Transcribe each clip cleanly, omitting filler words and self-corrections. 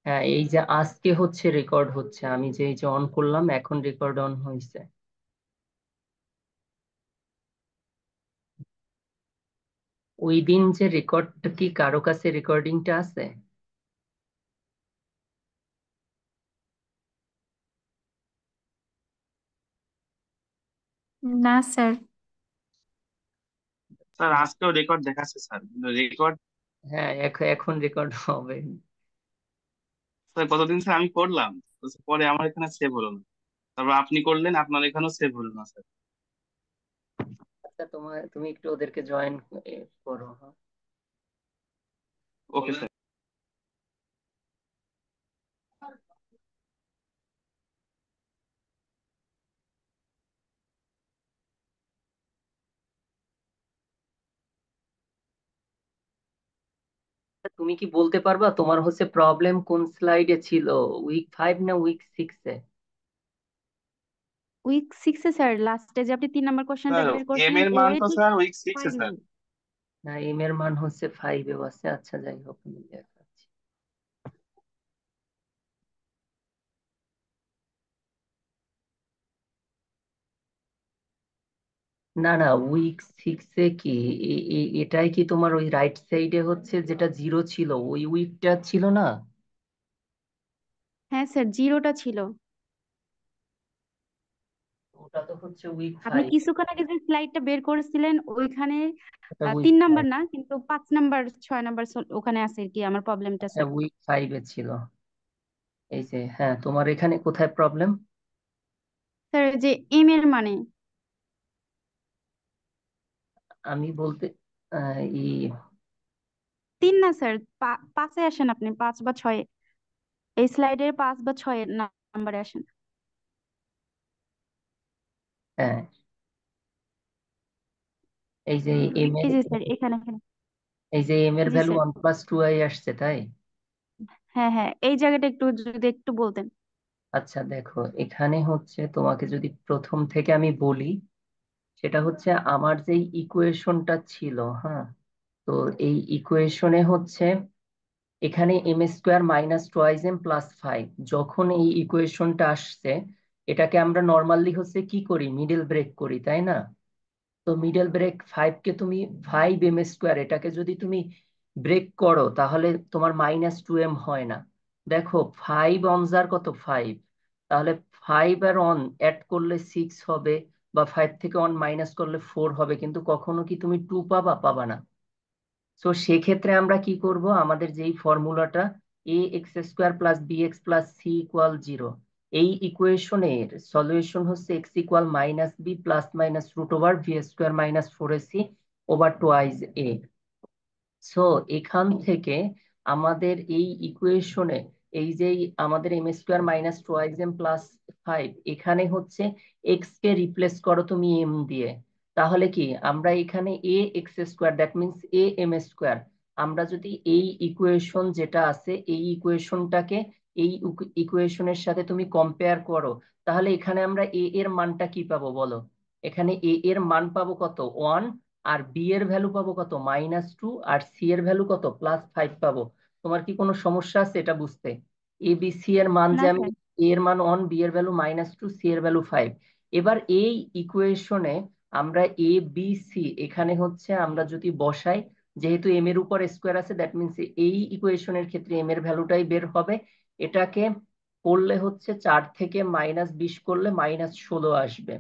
হ্যাঁ, এই যে আজকে হচ্ছে রেকর্ড হচ্ছে, আমি যে এই যে অন করলাম এখন রেকর্ড অন হয়েছে। ওই দিন যে রেকর্ডটা, কি কারো কাছে রেকর্ডিংটা আছে? না স্যার। স্যার আজকেও রেকর্ড দেখাচ্ছে স্যার, রেকর্ড। হ্যাঁ, এখন রেকর্ড হবে। স্যার কতদিন স্যার আমি করলাম, তো পরে আমার এখানে সেভ হলো না। তারপর আপনি করলেন, আপনার এখানেও সেভ হলো না স্যার। আচ্ছা, তুমি একটু ওদেরকে জয়েন করো, হ্যাঁ? Okay sir. তুমি কি বলতে পারবা তোমার হচ্ছে প্রবলেম কোন স্লাইডে ছিল? উইক 5 না উইক 6-এ? উইক 6-এ স্যার, লাস্টে যে আপনি 3 নাম্বার কোশ্চেনটা স্যার বের এম করছিলেন এর মান ওই তো ঠিক স্যার উইক 6 এ ফাইভে। স্যার। না, এম এর মান হচ্ছে 5-এও আছে। আচ্ছা, যাই হোক, আমি দেখাচ্ছি। না না, উইক 6-এ কি এটাই কি তোমার ওই রাইট সাইডে হচ্ছে যেটা জিরো ছিল, ওই উইকটা ছিল না? হ্যাঁ স্যার, জিরোটা ছিল। ওটা তো হচ্ছে উইক আপনি ফাইভ কিছুক্ষণ আগে যে স্লাইডটা বের করেছিলেন ওইখানে এটা উইক 3 নাম্বার ফাইভ না, কিন্তু 5 নাম্বার 6 নাম্বার ওখানে আছে আর কি আমার প্রবলেমটা আচ্ছা, স্যার। উইক 5-এ ছিল। এই যে, হ্যাঁ, তোমার এখানে কোথায় প্রবলেম? স্যার যে এম এর মানে আমি বলতে ই 3 না স্যার, 5-এ আসেন, আপনি 5 বা 6-এ, এই স্লাইডের 5 বা 6 নাম্বারে আসেন। হ্যাঁ, এই যে এম এর এই যে স্যার, এখানে এখানে। এই যে এম এর জি ভ্যালু স্যার। 1+2i আসছে, তাই? হ্যাঁ হ্যাঁ, এই জায়গাটা একটু যদি একটু বলতেন। আচ্ছা, দেখো, এখানে হচ্ছে তোমাকে যদি প্রথম থেকে আমি বলি, সেটা হচ্ছে আমার যেই ইকুয়েশনটা ছিল, হ্যাঁ। তো এই ইকুয়েশনে হচ্ছে এখানে m² - 2m+5, যখন এই ইকুয়েশনটা আসছে, এটাকে আমরা নর্মালি হচ্ছে কি করি, মিডল ব্রেক করি, তাই না? তো মিডল ব্রেক 5 কে তুমি 5m², এটাকে যদি তুমি ব্রেক করো তাহলে তোমার -2m হয় না। দেখো, 5 অন কত, 5। তাহলে 5 আর অ্যাড করলে 6 হবে, বা 5 থেকে অন মাইনাস করলে 4 হবে, কিন্তু কখনো কি তুমি 2 পাবা? পাবা না। তো সেক্ষেত্রে আমরা কি করব, আমাদের যেই ফর্মুলাটা ax² + bx + c=0, এই ইকুয়েশনের সলিউশন হচ্ছে x = -b + - √v²-4ac/2a। সো এখান থেকে আমাদের এই ইকুয়েশনে এই যে আমাদের m² - 2m+5, এখানে হচ্ছে এক্স কে রিপ্লেস করো তুমি এম দিয়ে। তাহলে কি আমরা এখানে ax², দ্যাট মিনস am², আমরা যদি এই ইকুয়েশন যেটা আছে এই ইকুয়েশনটাকে এই ইকুয়েশনের সাথে তুমি কম্পেয়ার করো, তাহলে এখানে আমরা এ এর মানটা কি পাবো বলো? এখানে এ এর মান পাবো কত, 1। আর বি এর ভ্যালু পাবো কত, -2। আর সি এর ভ্যালু কত, +5 পাবো। তোমার কি কোনো সমস্যা আছে এটা বুঝতে? এ বি সি এর মান না যে আমি, স্যার। এ এর মান 1, বি এর ভ্যালু -2, সি এর ভ্যালু 5। এবার এই ইকুয়েশনে আমরা এ বি সি এখানে হচ্ছে আমরা যদি বসাই, যেহেতু এম এর উপর স্কোয়ার আছে, দ্যাট মিনস এই ইকুয়েশনের ক্ষেত্রে এম এর ভ্যালুটাই বের হবে। এটাকে করলে হচ্ছে 4 থেকে -20 করলে -16 আসবে।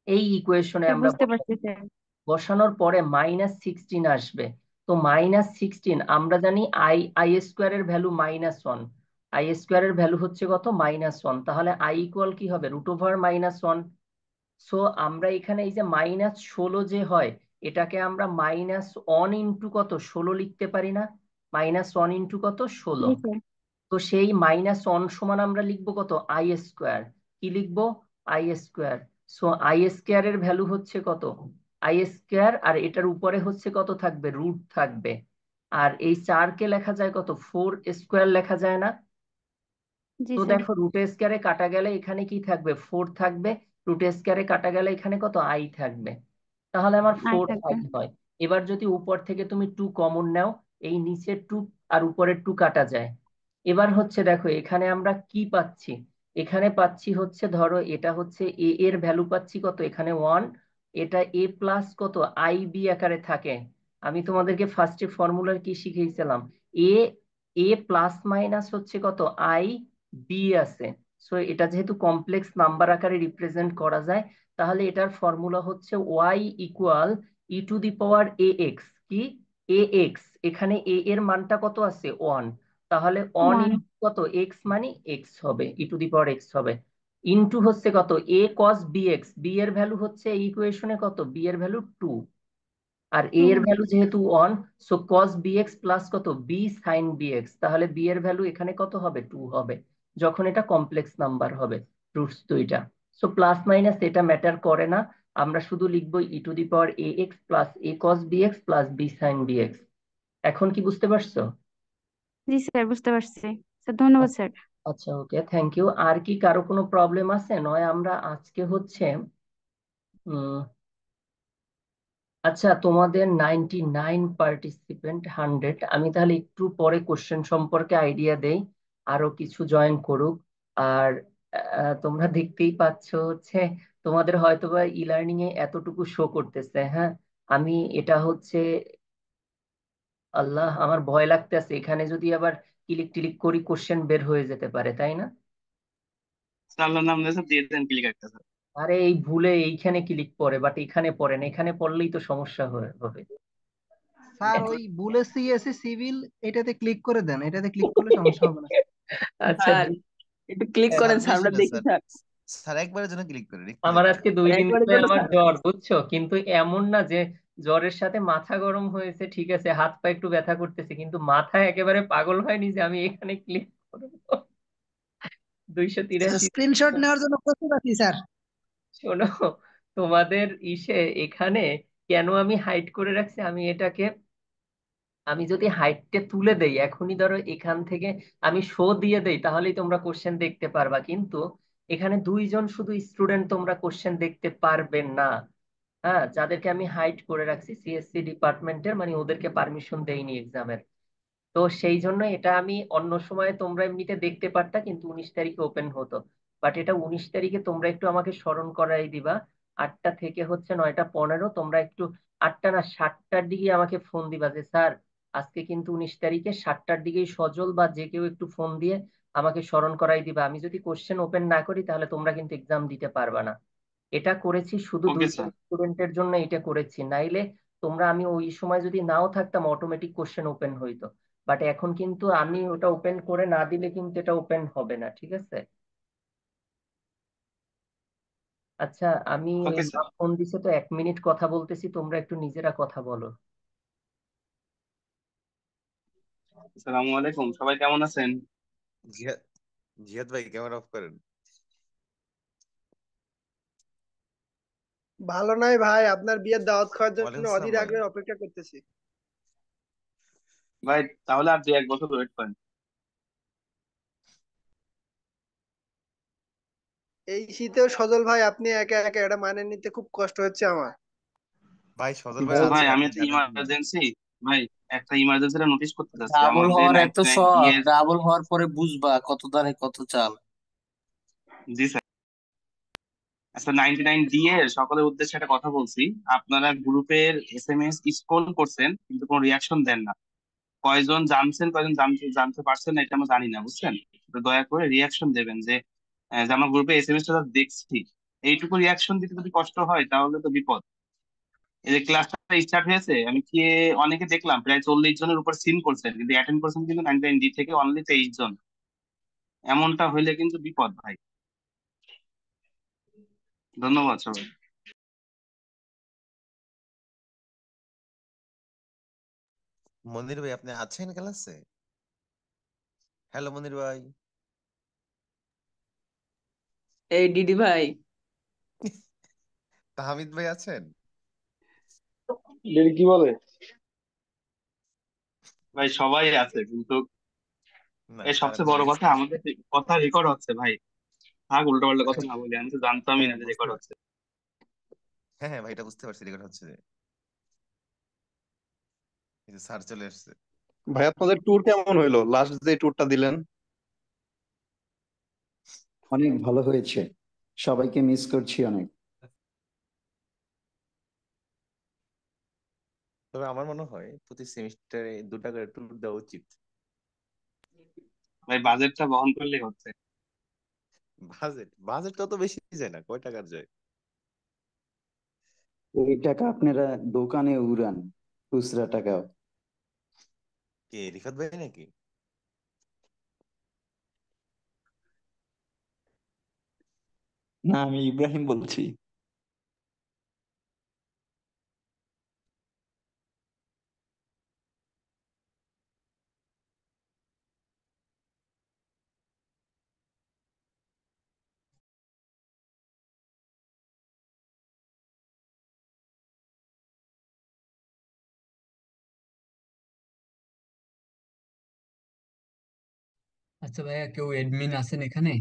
এই ইকুয়েশনে স্যার আমরা বুঝতে পারছি স্যার। বসানোর পরে -16 আসবে। তো -16, আমরা জানি আই স্কোয়ার এর ভ্যালু -1, আই স্কোয়ার এর ভ্যালু হচ্ছে কত, -1, তাহলে আই ইকুয়াল কি হবে, √(-1)। সো আমরা এখানে এই যে -16 যে হয়, এটাকে আমরা -1 × কত, 16 লিখতে পারি না? -1 × কত, 16। জি স্যার। তো সেই -1 সমান আমরা লিখবো কত, আই স্কোয়ার। কি লিখবো, I square. So I square এর ভ্যালু হচ্ছে কত, আই স্কোয়ার, আর এটার উপরে হচ্ছে কত থাকবে, রুট থাকবে। আর এই 4-কে লেখা যায় কত, 4² লেখা যায় না? জি তো স্যার। দেখো, √(স্কোয়ারে কাটা গেলে এখানে কি থাকবে, 4 থাকবে। √(স্কোয়ারে কাটা গেলে এখানে কত, আই থাকবে। তাহলে আমার আই 4 থাকবে। আই হয়। এবার যদি উপর থেকে তুমি 2 কমন নাও, এই নিচের 2 আর উপরের 2 কাটা যায়। এবার হচ্ছে দেখো এখানে আমরা কি পাচ্ছি, এখানে পাচ্ছি হচ্ছে ধরো এটা হচ্ছে এ এর ভ্যালু পাচ্ছি কত, এখানে 1, এটা এ প্লাস কত আই বি আকারে থাকে। আমি তোমাদেরকে ফার্স্টে ফর্মুলার কি শিখিয়েছিলাম, এ এ প্লাস মাইনাস হচ্ছে কত আই বি আছে। সো এটা যেহেতু কমপ্লেক্স নাম্বার আকারে রিপ্রেজেন্ট করা যায়, তাহলে এটার ফর্মুলা হচ্ছে y equal e to the power a x. কি এ এক্স, এখানে এ এর মানটা কত আছে 1, তাহলে অন 1। ইন্টু কত এক্স মানে এক্স হবে, e to the power x হবে, ইন্টু হচ্ছে কত এ কস বি এক্স, বি এর ভ্যালু হচ্ছে এই ইকুয়েশনে কত, বি এর ভ্যালু 2, আর এ 2। এর ভ্যালু যেহেতু 1, so cos b x plus কত বি সাইন বি এক্স, তাহলে বি এর ভ্যালু এখানে কত হবে 2 হবে, যখন এটা কমপ্লেক্স নাম্বার হবে, রুটস দুইটা। সো প্লাস মাইনাস এটা ম্যাটার করে না, আমরা শুধু লিখবো e to the power a x plus a cos b x plus b sine b x. এখন কি বুঝতে পারছো? জি স্যার, বুঝতে পারছি স্যার, ধন্যবাদ স্যার। আচ্ছা, ওকে, থ্যাংক ইউ। আর কি কারো কোনো প্রবলেম আছে? নয় আমরা আজকে হচ্ছে উম, আচ্ছা, তোমাদের 99 পার্টিসিপেন্ট 100, আমি তাহলে একটু পরে কোশ্চেন সম্পর্কে আইডিয়া দেই, আরো কিছু জয়েন করুক। আর তোমরা দেখতেই পাচ্ছ হচ্ছে তোমাদের হয়তোবা ই লার্নিং এ এতটুকু শো করতেছে, হ্যাঁ। আমি এটা হচ্ছে, আল্লাহ আমার ভয় লাগতেছে এখানে যদি আবার ক্লিক টিলিক করি কোশ্চেন বের হয়ে যেতে পারে, তাই না? স্যার আল্লাহর নাম নিয়ে স্যার দিয়ে দেন ক্লিক একটা স্যার। আরে এই ভুলে এইখানে ক্লিক পড়ে, বাট এখানে পড়ে না, এখানে পড়লেই তো সমস্যা হবে। স্যার ওই বুলে সিএসসি সিভিল এটাতে ক্লিক করে দেন, এটাতে ক্লিক করলে সমস্যা হবে না। আচ্ছা, স্যার একটু ক্লিক স্যার করেন স্যার, বেশি আমরা না দেখি স্যার, স্যার। স্যার একবারের জন্য ক্লিক করেন, একটু আমার দেখেন। আজকে 2 দিন একবারের ধরে জন্য আমার স্যার। জ্বর, বুঝছো, কিন্তু এমন না যে জ্বরের সাথে মাথা গরম হয়েছে, ঠিক আছে, হাত পা একটু ব্যথা করতেছে, কিন্তু মাথা একেবারে পাগল হয়নি যে আমি এখানে ক্লিক করবো। 283। স্ক্রিনশট নেওয়ার জন্য প্রস্তুত আছি স্যার। শোনো, তোমাদের এখানে কেন আমি হাইড করে রাখছি, আমি এটাকে, আমি যদি হাইটটা তুলে দেই এখনই, ধরো এখান থেকে আমি শো দিয়ে দেই, তাহলেই তোমরা কোশ্চেন দেখতে পারবা, কিন্তু এখানে 2জন শুধু স্টুডেন্ট তোমরা কোশ্চেন দেখতে পারবে না। হ্যাঁ, যাদেরকে আমি হাইড করে রাখছি সিএসসি ডিপার্টমেন্টের, মানে ওদেরকে পারমিশন দেইনি এক্সামের। তো সেই জন্য এটা আমি অন্য সময়ে তোমরা এমনিতে দেখতে পারতা, কিন্তু 19 তারিখে ওপেন হতো, বাট এটা 19 তারিখে তোমরা একটু আমাকে স্মরণ করাই দিবা। 8টা থেকে হচ্ছে 9টা 15 তোমরা একটু, 8টা না 7টার দিকে আমাকে ফোন দিবা যে স্যার আজকে কিন্তু 19 তারিখে 7টার দিকেই সজল বা যে কেউ একটু ফোন দিয়ে আমাকে স্মরণ করাই দিবা। আমি যদি কোশ্চেন ওপেন না করি তাহলে তোমরা কিন্তু এক্সাম দিতে পারবা না। এটা করেছি শুধু ওকে 2জন স্যার। স্টুডেন্টের জন্য, এটা করেছি, নাইলে তোমরা, আমি ওই সময় যদি নাও থাকতাম অটোমেটিক কোশ্চেন ওপেন হইতো, বাট এখন কিন্তু আমি ওটা ওপেন করে না দিলে কিন্তু এটা ওপেন হবে না, ঠিক আছে? আচ্ছা, আমি ওই ওকে মা স্যার। ফোন দিছে তো 1 মিনিট কথা বলতেছি, তোমরা একটু নিজেরা কথা বলো। আসসালামু আলাইকুম, সবাই কেমন আছেন? জিহাদ, জিহাদ ভাই ক্যামেরা অফ করেন। ভালো নাই ভাই, আপনার বিয়ের দাওয়াত খাওয়ার ওয়ালাইকুম জন্য আসসালাম অধীর ভাই। আগ্রহে অপেক্ষা করতেছি। ভাই তাহলে আর 2-1 বছর ওয়েট করেন। এই শীতেও সজল ভাই আপনি একা একা এটা মানে নিতে খুব কষ্ট হচ্ছে আমার। ভাই সজল ভাই আচ্ছা আছে, ভাই, আমি আপনি একটা জানেন না। ইমার্জেন্সি, ভাই একটা ইমার্জেন্সি নোটিশ করতে চাচ্ছি ডাবল আমাদের হওয়ার এত 99 শখ, এর। ডাবল হওয়ার পরে বুঝবা কত দানে কত চাল। জি স্যার। আচ্ছা, 99D এর সকলের উদ্দেশ্যে একটা কথা বলছি। আপনারা গ্রুপের SMS স্ক্রল করছেন কিন্তু কোনো রিয়াকশন দেন না। কয়জন জানছেন, কয়জন জানতে জানতে পারছেন না, এটা আমরা জানি না, বুঝছেন? তো দয়া করে রিয়াকশন দেবেন যে যে আমার গ্রুপে SMS টা দেখছি। এইটুকু রিয়াকশন দিতে যদি কষ্ট হয় তাহলে তো বিপদ। এই যে ক্লাসটা স্টার্ট হয়েছে, আমি কি অনেকে দেখলাম প্রায় 40 জনের উপর সিন করছেন, কিন্তু অ্যাটেন্ড করছেন কিন্তু 99D থেকে অনলি 23 জন। এমনটা হইলে কিন্তু বিপদ ভাই। ধন্যবাদ সবাই। মনির ভাই আপনি আছেন ক্লাসে? হ্যালো মনির ভাই। এই ডিডি ভাই, তাহমিদ ভাই আছেন? কি বলে? ভাই সবাই আছে কিন্তু না এই স্যার সবচেয়ে আপনি বড় মিস কথা, করছেন। আমাদের কথা রেকর্ড হচ্ছে ভাই। থাক, উল্টো পাল্টা কথা না বলি, আমি তো জানতামই হ্যাঁ না যে বুঝতে রেকর্ড পারছি। হচ্ছে। হ্যাঁ হ্যাঁ ভাই এটা বুঝতে পারছি, রেকর্ড হচ্ছে যে। এই যে স্যার চলে আসছে। ভাই আপনাদের ট্যুর কেমন হইলো, লাস্ট যে ট্যুরটা দিলেন? অনেক ভালো হয়েছে, সবাইকে মিস করছি অনেক। তবে আমার মনে হয় প্রতি সেমিস্টারে 2টা করে ট্যুর দেওয়া উচিত। ভাই বাজেটটা বহন করলেই হচ্ছে। বাজেট তত বেশি যায় না, কয় টাকার যায়? এই টাকা আপনারা দোকানে উড়ান, খুচরা টাকা। কে রিফাত ভাই নাকি? না, আমি ইব্রাহিম বলছি। আচ্ছা ভাইয়া, কেউ এডমিন আছেন এখানে?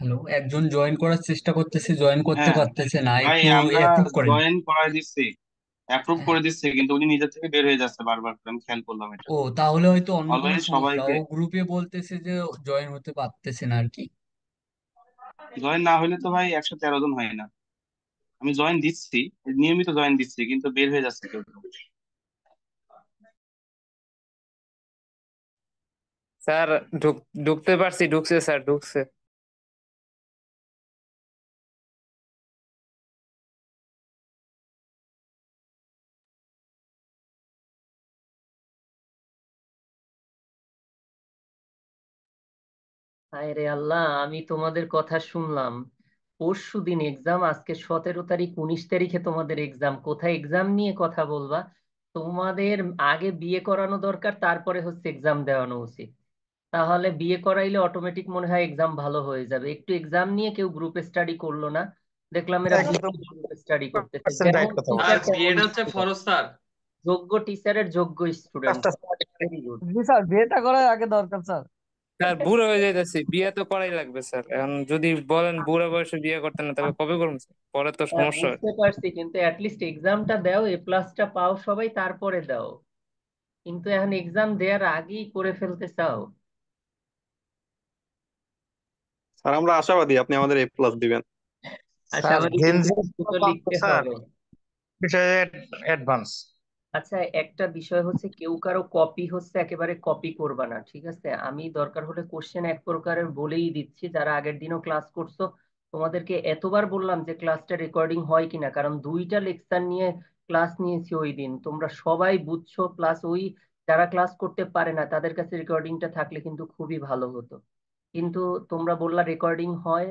হ্যালো, একজন জয়েন করার চেষ্টা করতেছে, জয়েন করতে হ্যাঁ পারতেছে না, ভাই, একটু আমরা অ্যাপ্রুভ করেন। জয়েন করাই দিচ্ছি, অ্যাপ্রুভ হ্যাঁ। করে দিচ্ছি, কিন্তু উনি নিজে থেকে বের হয়ে যাচ্ছে বারবার করে, আমি খেয়াল করলাম এটা। ও, তাহলে হয়তো অন্য কোনো অলরেডি সমস্যা, সবাইকে ও গ্রুপে বলতেছে যে জয়েন হতে পারতেছে না আর কি। জয়েন না হলে তো ভাই 113 জন হয় না। আমি জয়েন দিচ্ছি, নিয়মিত জয়েন দিচ্ছি, কিন্তু বের হয়ে যাচ্ছে কেউ কেউ। স্যার, ঢুকতে পারছি, ঢুকছে স্যার, ঢুকছে। হায় রে আল্লাহ, আমি তোমাদের কথা শুনলাম। পরশু দিন এক্সাম, আজকে 17 তারিখ, 19 তারিখে তোমাদের এক্সাম। কোথায় এক্সাম নিয়ে কথা বলবা? তোমাদের আগে বিয়ে করানো দরকার, তারপরে হচ্ছে এক্সাম দেওয়ানো উচিত। তাহলে বিয়ে করাইলে অটোমেটিক মনে হয় এক্সাম ভালো হয়ে যাবে। একটু এক্সাম নিয়ে কেউ গ্রুপে স্টাডি করলো না, দেখলাম এরা একদম গ্রুপে স্টাডি করতেছে। 100% যেমন রাইট কথা আর টিচার বলছেন। তেমন বিয়েটা হচ্ছে স্টুডেন্ট, ফরজ স্যার। যোগ্য টিচারের যোগ্য স্টুডেন্ট। কাজটা ভেরি গুড। জি স্যার, বিয়েটা করার আগে দরকার স্যার। স্যার, বুড়ো হয়ে যাইতেছি, বিয়ে তো করাই লাগবে স্যার। এখন যদি বলেন বুড়ো বয়সে বিয়ে করতে না, তাহলে কবে করুন স্যার? পরে তো হ্যাঁ, সমস্যা হয়। বুঝতে পারছি, কিন্তু অ্যাটলিস্ট এক্সামটা দাও, A+টা পাও সবাই, তারপরে দাও। কিন্তু এখন এক্সাম দেওয়ার আগেই করে ফেলতে চাও। স্যার, আমরা আশাবাদী আপনি আমাদের A+ দিবেন। স্যার, আশাবাদী, কিন্তু গেঞ্জি একটু তো লিখতে স্যার হবে। বিষয়ে অ্যাডভান্স। আচ্ছা, একটা বিষয় হচ্ছে, কেউ কারো কপি হচ্ছে একেবারে কপি করবা না, ঠিক আছে? আমি দরকার হলে কোশ্চেন এক প্রকারের বলেই দিচ্ছি, যারা আগের দিনও ক্লাস করছো তোমাদেরকে এতবার বললাম যে ক্লাসটা রেকর্ডিং হয় কিনা, কারণ 2টা লেকচার নিয়ে ক্লাস নিয়েছি ওই দিন, তোমরা সবাই বুঝছো। প্লাস ওই যারা ক্লাস করতে পারে না তাদের কাছে রেকর্ডিংটা থাকলে কিন্তু খুবই ভালো হতো। কিন্তু তোমরা বললা রেকর্ডিং হয়,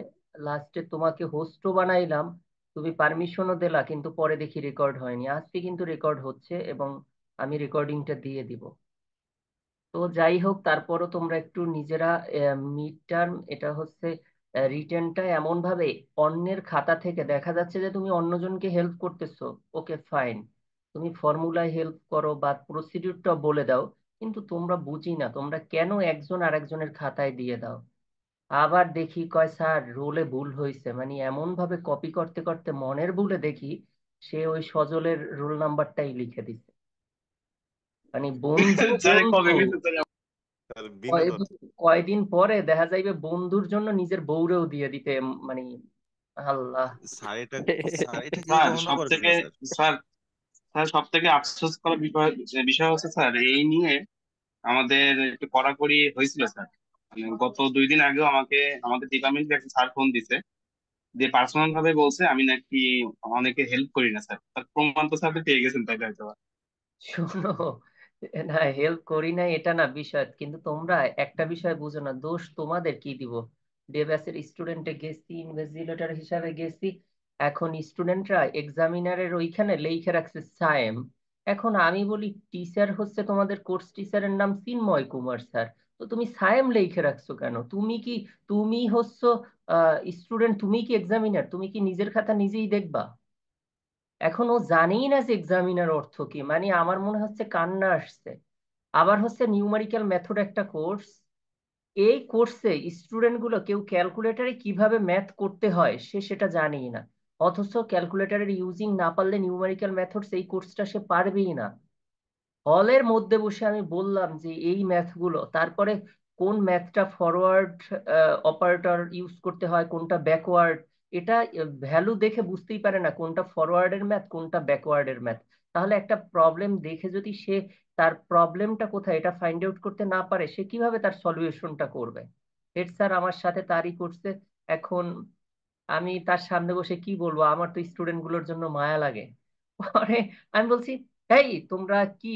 লাস্টে তোমাকে হোস্টও বানাইলাম, তুমি পারমিশনও দিলা, কিন্তু পরে দেখি রেকর্ড হয়নি। আজকে কিন্তু রেকর্ড হচ্ছে এবং আমি রেকর্ডিংটা দিয়ে দিব। তো যাই হোক, তারপরও তোমরা একটু নিজেরা, মিড টার্ম এটা হচ্ছে, রিটেনটা এমন ভাবে, অন্যের খাতা থেকে দেখা যাচ্ছে যে তুমি অন্যজনকে হেল্প করতেছো, ওকে ফাইন, তুমি ফর্মুলায় হেল্প করো বা প্রসিডিউরটা বলে দাও, কিন্তু তোমরা বুঝি না তোমরা কেন একজন আরেকজনের খাতায় দিয়ে দাও। আবার দেখি কয় স্যার রোলে ভুল হয়েছে, মানে এমন ভাবে কপি করতে করতে মনের ভুলে দেখি সে ওই সজলের রোল নাম্বারটাই লিখে দিছে। মানে বন্ধু স্যার কবে বন্ধু, গেছে স্যার? আর বিনোদন। কয়দিন কয়দিন পরে দেখা যাইবে বন্ধুর জন্য নিজের বউরেও দিয়ে দিতে, মানে আল্লাহ। স্যার এটা স্যার এটা কেউ স্যার কখনো সব করবে থেকে না স্যার। স্যার স্যার সব থেকে আফসোস করার বিষয় বিষয় হচ্ছে স্যার, এই নিয়ে আমাদের একটু কড়াকড়ি হয়েছিল স্যার। মানে গত 2 দিন আগেও আমাকে আমাদের ডিপার্টমেন্টের একটা স্যার ফোন দিছে, যে পার্সোনাল ভাবে বলছে আমি নাকি অনেকে হেল্প করি না স্যার। তার প্রমাণ তো স্যার পেয়ে গেছেন তাই হয়তো। শোনো, না হেল্প করি না এটা না বিষয়, কিন্তু তোমরা একটা বিষয় বুঝো না, দোষ তোমাদের কি দিব? ডে ব্যাচের স্টুডেন্টে গেছি, ইনভিজিলেটর হিসাবে গেছি, এখন স্টুডেন্টরা এক্সামিনারের ওইখানে লেখে রাখছে সায়েম। এখন আমি বলি টিচার হচ্ছে তোমাদের কোর্স টিচারের নাম চিন্ময় কুমার স্যার, তো তুমি সায়েম লেখে রাখছো কেন? তুমি কি, তুমি হচ্ছ স্টুডেন্ট, তুমি কি এক্সামিনার? তুমি কি নিজের খাতা নিজেই দেখবা? এখন ও জানেই না যে এক্সামিনার অর্থ কি, মানে আমার মনে হচ্ছে কান্না আসছে। আবার হচ্ছে নিউমারিক্যাল মেথড একটা কোর্স, এই কোর্সে স্টুডেন্ট গুলো কেউ ক্যালকুলেটরে কিভাবে ম্যাথ করতে হয় সে সেটা জানেই না, অথচ ক্যালকুলেটরের ইউজিং না পারলে নিউমারিক্যাল মেথডস এই কোর্সটা সে পারবেই না। হলের মধ্যে বসে আমি বললাম যে এই ম্যাথগুলো, তারপরে কোন ম্যাথটা ফরওয়ার্ড অপারেটর ইউজ করতে হয়, কোনটা ব্যাকওয়ার্ড, এটা ভ্যালু দেখে বুঝতেই পারে না কোনটা ফরওয়ার্ডের ম্যাথ কোনটা ব্যাকওয়ার্ডের ম্যাথ। তাহলে একটা প্রবলেম দেখে যদি সে তার প্রবলেমটা কোথায় এটা ফাইন্ড আউট করতে না পারে, সে কিভাবে তার সলিউশনটা করবে? হেড স্যার আমার সাথে তারই করছে। এখন আমি তার সামনে বসে কি বলবো, আমার তো স্টুডেন্ট গুলোর জন্য মায়া লাগে। পরে আমি বলছি, এই তোমরা কি,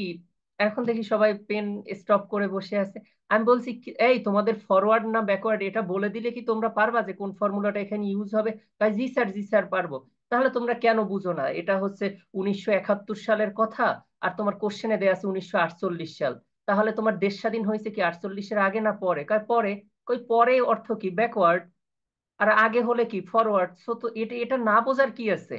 এখন দেখি সবাই পেন স্টপ করে বসে আছে। আমি বলছি এই তোমাদের ফরওয়ার্ড না ব্যাকওয়ার্ড এটা বলে দিলে কি তোমরা পারবা যে কোন ফর্মুলাটা এখানে ইউজ হবে? তাই জি স্যার, জি স্যার পারবো। তাহলে তোমরা কেন বুঝো না এটা হচ্ছে 1971 সালের কথা, আর তোমার কোশ্চেনে দেয়া আছে 1948 সাল। তাহলে তোমার দেশ স্বাধীন হয়েছে কি 48-এর আগে না পরে? কয় পরে। কই পরে অর্থ কি? ব্যাকওয়ার্ড। আর আগে হলে কি? ফরওয়ার্ড। সো তো এটা এটা না বোঝার কি আছে?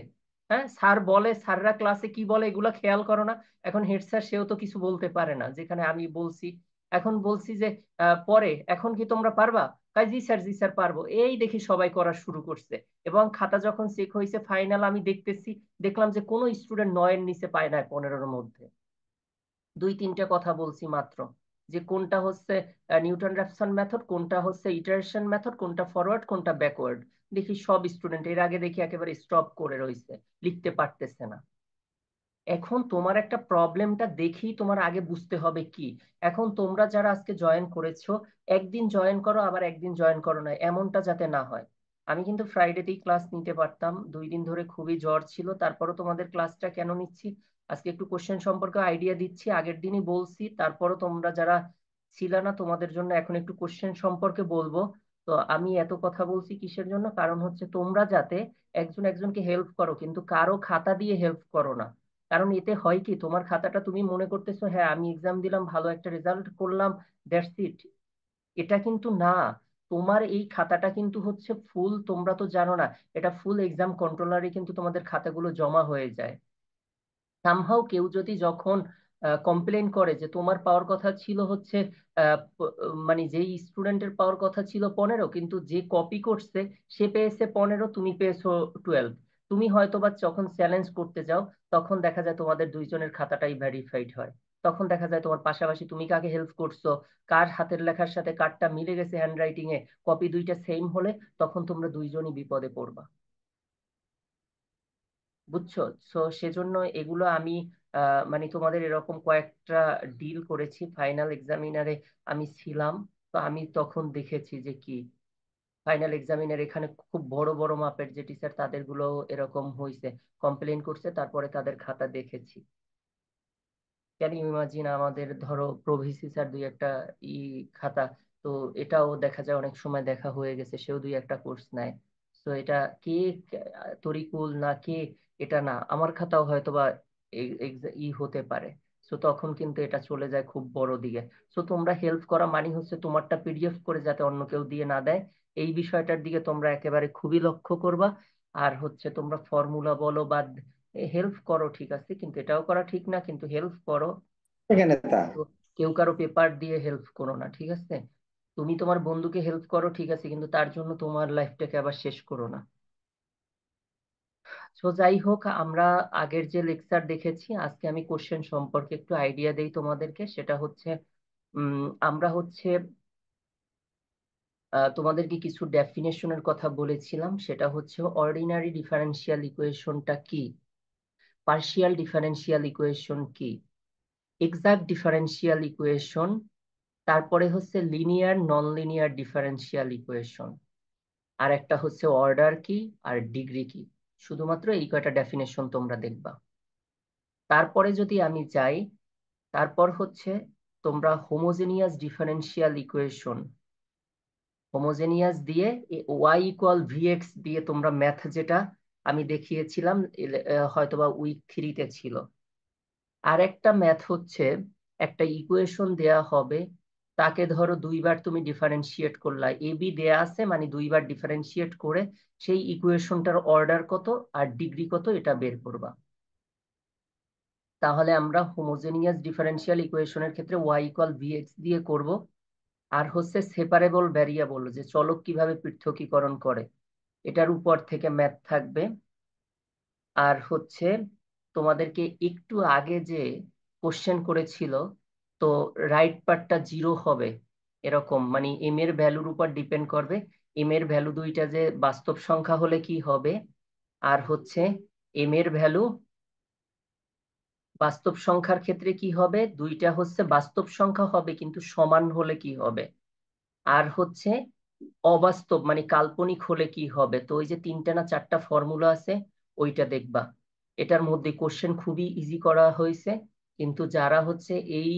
হ্যাঁ, স্যার বলে, স্যাররা ক্লাসে কি বলে এগুলা খেয়াল করো না? এখন হেড স্যার সেও তো কিছু বলতে পারে না, যেখানে আমি বলছি। এখন বলছি যে পরে, এখন কি তোমরা পারবা? কাই জি স্যার, জি স্যার পারবো। এই দেখি সবাই করা শুরু করছে। এবং খাতা যখন চেক হয়েছে ফাইনাল, আমি দেখতেছি, দেখলাম যে কোনো স্টুডেন্ট 9-এর নিচে পায় না 15-এর মধ্যে। 2-3টে কথা বলছি মাত্র, যে কোনটা হচ্ছে নিউটন র্যাপসন মেথড, কোনটা হচ্ছে ইটারেশন মেথড, কোনটা ফরওয়ার্ড কোনটা ব্যাকওয়ার্ড। দেখি সব স্টুডেন্ট এর আগে দেখি একেবারে স্টপ করে রয়েছে, লিখতে পারতেছে না। এখন তোমার একটা প্রবলেমটা দেখি তোমার আগে বুঝতে হবে কি। এখন তোমরা যারা আজকে জয়েন করেছো, একদিন জয়েন করো আবার একদিন জয়েন করো না, এমনটা যাতে না হয়। আমি কিন্তু ফ্রাইডেতেই ক্লাস নিতে পারতাম, 2 দিন ধরে খুবই জ্বর ছিল, তারপরও তোমাদের ক্লাসটা কেন নিচ্ছি? আজকে একটু কোশ্চেন সম্পর্কে আইডিয়া দিচ্ছি, আগের দিনই বলছি, তারপরও তোমরা যারা ছিল না তোমাদের জন্য এখন একটু কোশ্চেন সম্পর্কে বলবো। তো আমি এত কথা বলছি কিসের জন্য? কারণ হচ্ছে তোমরা যাতে একজন একজনকে হেল্প করো, কিন্তু কারো খাতা দিয়ে হেল্প করো না। কারণ এতে হয় কি, তোমার খাতাটা তুমি মনে করতেছো হ্যাঁ আমি এক্সাম দিলাম, ভালো একটা রেজাল্ট করলাম, দ্যাটস ইট। এটা কিন্তু না। তোমার এই খাতাটা কিন্তু হচ্ছে ফুল, তোমরা তো জানো না, এটা ফুল এক্সাম কন্ট্রোলারে কিন্তু তোমাদের খাতাগুলো জমা হয়ে যায়। সামহাও কেউ যদি যখন কমপ্লেন করে যে তোমার পাওয়ার কথা ছিল হচ্ছে মানে যেই স্টুডেন্টের পাওয়ার কথা ছিল 15, কিন্তু যে কপি করছে সে পেয়েছে 15, তুমি পেয়েছো 12, তুমি হয়তো বা যখন চ্যালেঞ্জ করতে যাও তখন দেখা যায় তোমাদের দুইজনের খাতাটাই ভেরিফাইড হয়। তখন দেখা যায় তোমার পাশাপাশি তুমি কাকে হেল্প করছো, কার হাতের লেখার সাথে কারটা মিলে গেছে হ্যান্ড রাইটিং এ, কপি দুইটা সেম হলে তখন তোমরা দুইজনই বিপদে পড়বা। বুঝছো? সো সেজন্য এগুলো আমি মানে তোমাদের এরকম কয়েকটা ডিল করেছি, ফাইনাল এক্সামিনারে আমি ছিলাম। তো আমি তখন দেখেছি যে কি, ফাইনাল এক্সামিনার এখানে খুব বড় বড় মাপের যে টিচার তাদের গুলো এরকম হয়েছে, কমপ্লেন করছে, তারপরে তাদের খাতা দেখেছি। ক্যান ইউ ইমাজিন, আমাদের ধরো প্রভিসি স্যার 2-একটা ই খাতা, তো এটাও দেখা যায় অনেক সময় দেখা হয়ে গেছে, সেও 2-একটা কোর্স নেয়। তো এটা কে তরিকুল না কে, এটা না, আমার খাতাও হয়তো বা ই হতে পারে। তো তখন কিন্তু এটা চলে যায় খুব বড় দিকে। তো তোমরা হেল্প করা মানে হচ্ছে তোমারটা পিডিএফ করে যাতে অন্য কেউ দিয়ে না দেয়, এই বিষয়টার দিকে তোমরা একেবারে খুবই লক্ষ্য করবা। আর হচ্ছে তোমরা ফর্মুলা বলো বা হেল্প করো, ঠিক আছে, কিন্তু এটাও করা ঠিক না, কিন্তু হেল্প করো। এখানে তা তো কেউ কারো পেপার দিয়ে হেল্প করো না, ঠিক আছে? তুমি তোমার বন্ধুকে হেল্প করো, ঠিক আছে, কিন্তু তার জন্য তোমার লাইফটাকে আবার শেষ করো না। তো যাই হোক, আমরা আগের যে লেকচার দেখেছি, আজকে আমি কোশ্চেন সম্পর্কে একটু আইডিয়া দেই তোমাদেরকে। সেটা হচ্ছে আমরা হচ্ছে তোমাদেরকে কিছু ডেফিনেশনের কথা বলেছিলাম, সেটা হচ্ছে অর্ডিনারি ডিফারেন্সিয়াল ইকুয়েশনটা কি, পার্শিয়াল ডিফারেন্সিয়াল ইকুয়েশন কি, এক্সাক্ট ডিফারেন্সিয়াল ইকুয়েশন, তারপরে হচ্ছে linear non linear differential equation, আর একটা হচ্ছে অর্ডার কি আর ডিগ্রি কি। শুধুমাত্র এই কয়টা ডেফিনেশন তোমরা দেখবা। তারপরে যদি আমি যাই, তারপর হচ্ছে তোমরা হোমোজেনিয়াস ডিফারেন্সিয়াল ইকুয়েশন, হোমোজেনিয়াস দিয়ে ওয়াই ইকুয়াল ভিএক্স দিয়ে তোমরা ম্যাথ যেটা আমি দেখিয়েছিলাম, হয়তোবা উইক 3-তে ছিল। আর একটা ম্যাথ হচ্ছে একটা ইকুয়েশন দেয়া হবে, তাকে ধরো 2বার তুমি ডিফারেন্সিয়েট করলা, এ বি দেয়া আছে মানে 2বার ডিফারেন্সিয়েট করে সেই ইকুয়েশনটার অর্ডার কত আর ডিগ্রি কত এটা বের করবা। তাহলে আমরা হোমোজেনিয়াস ডিফারেন্সিয়াল ইকুয়েশনের ক্ষেত্রে ওয়াই ইকুয়াল ভিএক্স দিয়ে করব। আর হচ্ছে সেপারেবল ভ্যারিয়েবল, যে চলক কিভাবে পৃথকীকরণ করে, এটার উপর থেকে ম্যাথ থাকবে। আর হচ্ছে তোমাদেরকে একটু আগে যে কোশ্চেন করেছিল, তো রাইট পার্টটা 0 হবে এরকম, মানে এম এর ভ্যালুর উপর ডিপেন্ড করবে। এম এর ভ্যালু দুইটা যে বাস্তব সংখ্যা হলে কি হবে, আর হচ্ছে এম এর ভ্যালু বাস্তব সংখ্যার ক্ষেত্রে কি হবে, দুইটা হচ্ছে বাস্তব সংখ্যা হবে কিন্তু সমান হলে কি হবে, আর হচ্ছে অবাস্তব মানে কাল্পনিক হলে কি হবে। তো ওই যে 3টা না 4টা ফর্মুলা আছে, ওইটা দেখবা। এটার মধ্যে কোশ্চেন খুবই ইজি করা হয়েছে, কিন্তু যারা হচ্ছে এই,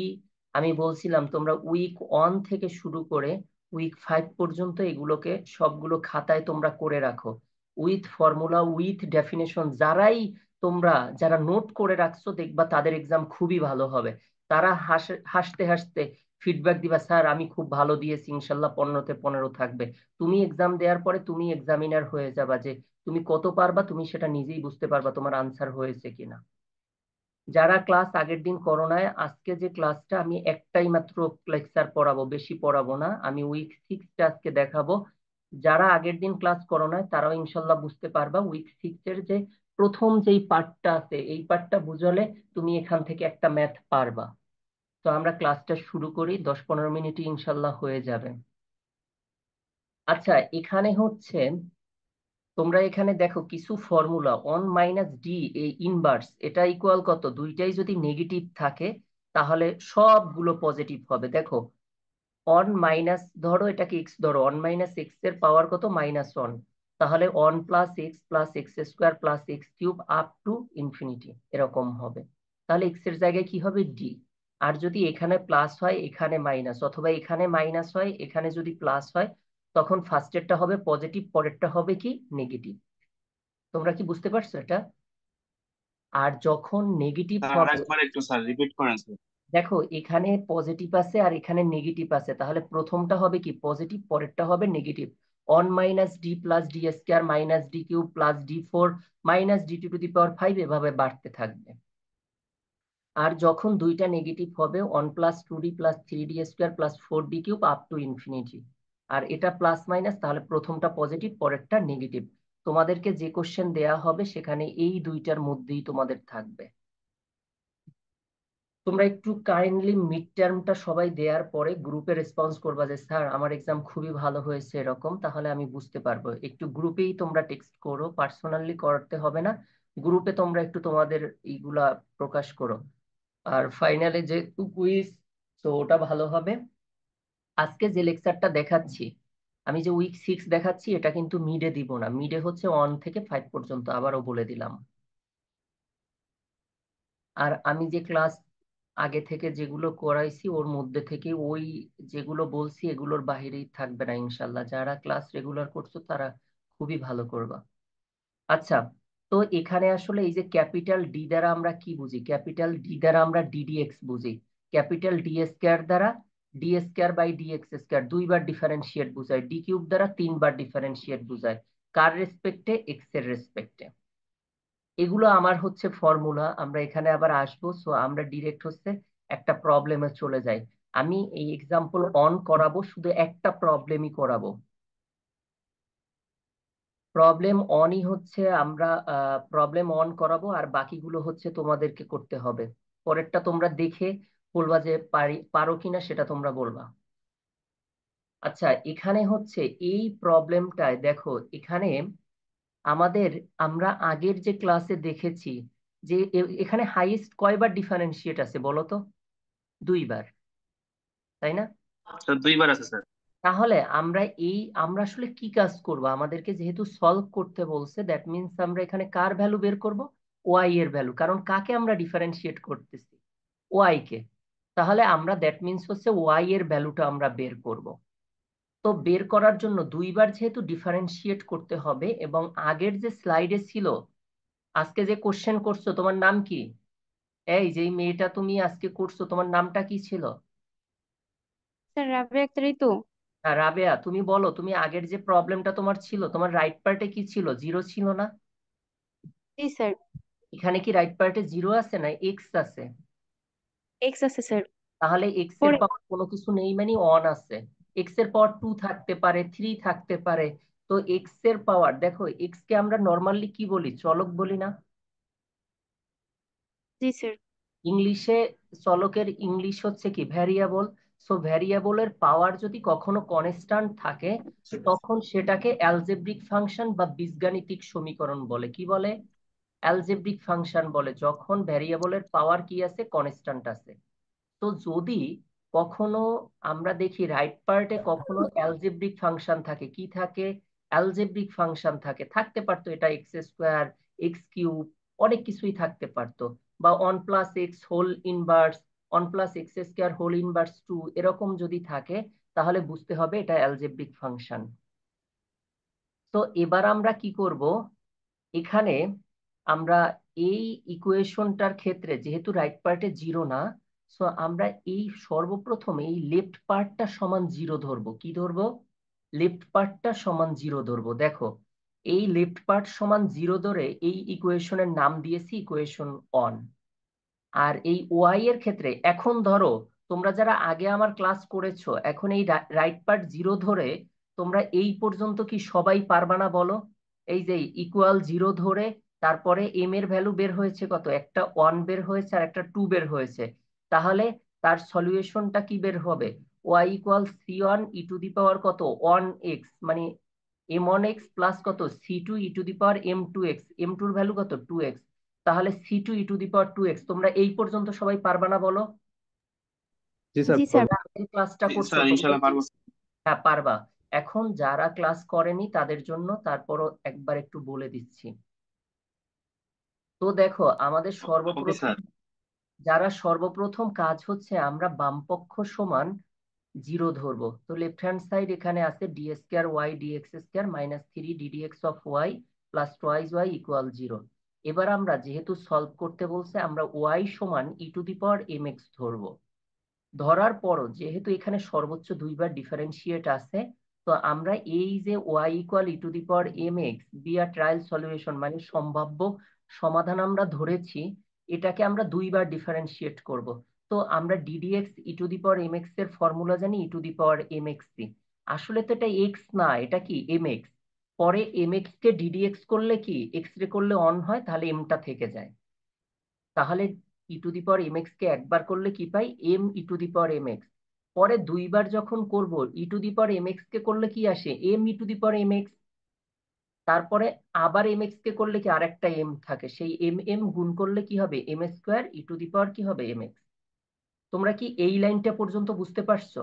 আমি বলছিলাম তোমরা উইক 1 থেকে শুরু করে উইক 5 পর্যন্ত এগুলোকে সবগুলো খাতায় তোমরা করে রাখো, উইথ ফর্মুলা উইথ ডেফিনেশন। যারা নোট করে রাখছো দেখবা তাদের এক্সাম খুবই ভালো হবে। তারা হাসতে হাসতে ফিডব্যাক দিবা, স্যার আমি খুব ভালো দিয়েছি, ইনশাল্লাহ 15তে 15 থাকবে। তুমি এক্সাম দেওয়ার পরে তুমি এক্সামিনার হয়ে যাবা, যে তুমি কত পারবা তুমি সেটা নিজেই বুঝতে পারবা তোমার আনসার হয়েছে কিনা। যারা ক্লাস আগের দিন করোনায়, আজকে যে ক্লাসটা আমি একটাই মাত্র লেকচার পড়াবো, বেশি পড়াবো না, আমি উইক 6টা আজকে দেখাবো। যারা আগের দিন ক্লাস করোনায় তারাও ইনশাল্লাহ বুঝতে পারবা উইক 6 এর যে প্রথম যেই পার্টটা আছে, এই পার্টটা বুঝলে তুমি এখান থেকে একটা ম্যাথ পারবা। তো আমরা ক্লাসটা শুরু করি, 10-15 মিনিটে ইনশাল্লাহ হয়ে যাবে। আচ্ছা, এখানে হচ্ছে তোমরা এখানে দেখো কিছু ফর্মুলা, 1 মাইনাস ডি এই ইনভার্স, এটা ইকুয়াল কত, দুইটাই যদি নেগেটিভ থাকে তাহলে সবগুলো পজিটিভ হবে। দেখো 1 মাইনাস, ধরো এটাকে এক্স ধরো, 1 মাইনাস এক্স এর পাওয়ার কত, -1, তাহলে 1 plus x plus x square plus x cube up to infinity এরকম হবে। তাহলে এক্স এর জায়গায় কি হবে, ডি। আর যদি এখানে প্লাস হয় এখানে মাইনাস, অথবা এখানে মাইনাস হয় এখানে যদি প্লাস হয়, তখন ফার্স্টেরটা হবে পজিটিভ, পরেরটা হবে কি নেগেটিভ। তোমরা কি বুঝতে পারছো এটা? আর যখন নেগেটিভ স্যার হবে, আরেকবার একটু স্যার রিপিট করেন স্যার। দেখো এখানে পজিটিভ আছে আর এখানে নেগেটিভ আছে, তাহলে প্রথমটা হবে কি পজিটিভ, পরেরটা হবে negative. 1 minus d plus d square minus d cube plus d 4 minus d to the power 5 এভাবে বাড়তে থাকবে। আর যখন দুইটা নেগেটিভ হবে, 1 plus 2d plus 3d square plus 4d cube up to infinity. আর এটা প্লাস মাইনাস, তাহলে প্রথমটা পজিটিভ পরেরটা নেগেটিভ। তোমাদেরকে যে কোশ্চেন দেয়া হবে সেখানে এই দুইটার মধ্যেই তোমাদের থাকবে। তোমরা একটু কাইন্ডলি মিড টার্মটা সবাই দেওয়ার পরে গ্রুপে রেসপন্স করবা যে স্যার আমার এক্সাম খুবই ভালো হয়েছে এরকম, তাহলে আমি বুঝতে পারবো। একটু গ্রুপেই তোমরা টেক্সট করো, পার্সোনালি করতে হবে না, গ্রুপে তোমরা একটু তোমাদের এইগুলা প্রকাশ করো। আর ফাইনালে যে কুইজ, তো ওটা ভালো হবে। আজকে যে লেকচারটা দেখাচ্ছি, আমি যে উইক 6 দেখাচ্ছি, এটা কিন্তু মিডে দিব না, মিডে হচ্ছে 1 থেকে 5 পর্যন্ত, আবারও বলে দিলাম। আর আমি যে ক্লাস আগে থেকে যেগুলো করাইছি ওর মধ্যে থেকে ওই যেগুলো বলছি এগুলোর বাহিরেই থাকবে না ইনশাল্লাহ। যারা ক্লাস রেগুলার করছো তারা খুবই ভালো করবা। আচ্ছা, তো এখানে আসলে এই যে ক্যাপিটাল ডি দ্বারা আমরা কি বুঝি, ক্যাপিটাল ডি দ্বারা আমরা ডিডিএক্স বুঝি। ক্যাপিটাল ডি স্কয়ার দ্বারা d square by d x square 2বার ডিফারেন্সিয়েট বুঝায়, ডি কিউব দ্বারা 3বার ডিফারেন্সিয়েট বুঝায়। কার রেসপেক্টে, এক্স এর রেসপেক্টে। এগুলো আমার হচ্ছে ফর্মুলা, আমরা এখানে আবার আসবো। সো আমরা ডিরেক্ট হচ্ছে একটা প্রবলেমে চলে যাই। আমি এই এক্সাম্পল অন করাবো, শুধু একটা প্রবলেমই করাবো। প্রবলেম অনই হচ্ছে আমরা প্রবলেম অন করাবো, আর বাকিগুলো হচ্ছে তোমাদেরকে করতে হবে। পরেরটা তোমরা দেখে বলবা যে পারো কিনা, সেটা তোমরা বলবা। আচ্ছা, এখানে হচ্ছে এই প্রবলেমটায় দেখো, এখানে আমাদের, আমরা আগের যে ক্লাসে দেখেছি যে এখানে হাইয়েস্ট কয়বার ডিফারেন্সিয়েট আছে বলো তো, 2বার, তাই না? স্যার 2বার আছে স্যার। তাহলে আমরা আসলে কি কাজ করব, আমাদেরকে যেহেতু সলভ করতে বলছে, দ্যাট মিন্স আমরা এখানে কার ভ্যালু বের করব, ওয়াই এর ভ্যালু, কারণ কাকে আমরা ডিফারেন্সিয়েট করতেছি, ওয়াই কে। তাহলে আমরা দ্যাট মিন্স হচ্ছে ওয়াই এর ভ্যালুটা আমরা বের করব। তো বের করার জন্য 2বার যেহেতু ডিফারেন্সিয়েট করতে হবে, এবং আগের যে স্লাইডে ছিল, আজকে যে কোশ্চেন করছো তোমার নাম কি, এই যে মেয়েটা তুমি আজকে করছো তোমার নামটা কি ছিল? স্যার রাবিয়া আক্তার, এই তো। হ্যাঁ রাবেয়া, তুমি বলো, তুমি আগের যে প্রবলেমটা তোমার ছিল, তোমার রাইট পার্টে কি ছিল, 0 ছিল না? জি স্যার। এখানে কি রাইট পার্টে 0 আছে না এক্স আছে? এক্স আছে স্যার। তাহলে এক্স এর পরে পাওয়ার কোনো কিছু নেই মানে অন আছে। এক্স এর পাওয়ার 2 থাকতে পারে, 3 থাকতে পারে। তো এক্স এর পাওয়ার দেখো, এক্স কে আমরা নর্মালি কি বলি, চলক বলি না? জি স্যার। ইংলিশে চলকের ইংলিশ হচ্ছে কি ভ্যারিয়েবল। সো ভ্যারিয়েবলের পাওয়ার যদি কখনো কনস্ট্যান্ট থাকে তখন সেটাকে অ্যালজেব্রিক ফাংশন বা বীজগাণিতিক সমীকরণ বলে। কি বলে? অ্যালজেব্রিক ফাংশন বলে যখন ভ্যারিয়েবলের পাওয়ার কি আছে, কনস্ট্যান্ট আছে। তো যদি কখনো আমরা দেখি রাইট পার্টে কখনো অ্যালজেব্রিক ফাংশন থাকে, কি থাকে? অ্যালজেব্রিক ফাংশন থাকে, থাকতে পারতো এটা এক্স স্কোয়ার, এক্স কিউব, অনেক কিছুই থাকতে পারতো, বা 1 + x whole inverse, 1 + x² whole inverse 2, এরকম যদি থাকে তাহলে বুঝতে হবে এটা অ্যালজেব্রিক ফাংশন। তো এবার আমরা কি করব, এখানে আমরা এই ইকুয়েশনটার ক্ষেত্রে যেহেতু রাইট পার্টে জিরো না, সো আমরা এই সর্বপ্রথম এই লেফট পার্টটা সমান জিরো ধরবো। কি ধরবো? লেফট পার্টটা সমান জিরো ধরবো। দেখো এই লেফট পার্ট সমান জিরো ধরে এই ইকুয়েশনের নাম দিয়েছি ইকুয়েশন 1। আর এই ওয়াই এর ক্ষেত্রে এখন ধরো তোমরা যারা আগে আমার ক্লাস করেছো, এখন এই রাইট পার্ট জিরো ধরে তোমরা এই পর্যন্ত কি সবাই পারবা না বলো? এই যে ইকুয়াল জিরো ধরে তারপরে এম এর ভ্যালু বের হয়েছে কত, একটা 1 বের হয়েছে আর একটা 2 বের হয়েছে। তাহলে তার সলিউশনটা কি বের হবে? ওয়াই ইকুয়াল c1 e⁻ কত 1x, মানে m1x প্লাস কত c2 e⁻m2x, m2 এর ভ্যালু কত 2x। তাহলে c2 e⁻2x। তোমরা এই পর্যন্ত সবাই পারবা না বলো? জি স্যার জি স্যার। ক্লাসটা করছো স্যার ইনশাল্লাহ পারবো। হ্যাঁ পারবা। এখন যারা ক্লাস করেনি তাদের জন্য তারপরও একবার একটু বলে দিচ্ছি। তো দেখো আমাদের ওকে স্যার। যারা সর্বপ্রথম কাজ হচ্ছে আমরা বামপক্ষ সমান জিরো ধরবো। তো লেফট হ্যান্ড সাইড এখানে আছে d² y dx² -3 ddx of y plus twice y equal 0। এবার আমরা যেহেতু সলভ করতে বলছে আমরা y সমান e⁻mx ধরবো। ধরার পরও যেহেতু এখানে সর্বোচ্চ দুইবার ডিফারেন্সিয়েট আছে, তো আমরা এই যে y ইকুয়াল e⁻mx বিয়া ট্রায়াল সলিউশন মানে সম্ভাব্য সমাধান আমরা ধরেছি, এটাকে আমরা দুইবার ডিফারেন্সিয়েট করব। তো আমরা ddx e⁻mx এর ফর্মুলা জানি e⁻mxc। আসলে তো এটা x না, এটা কি mx। পরে mx কে ddx করলে কি x রে করলে অন হয়, তাহলে mটা থেকে যায়। তাহলে e⁻mx কে একবার করলে কি পাই, m e⁻mx। পরে দুইবার যখন করব e⁻mx কে করলে কি আসে, m e⁻mx। তারপরে আবার mx কে করলে কি আরেকটা m থাকে, সেই m গুণ করলে কি হবে m² e⁻ কি হবে mx। তোমরা কি এই লাইনটা পর্যন্ত বুঝতে পারছো?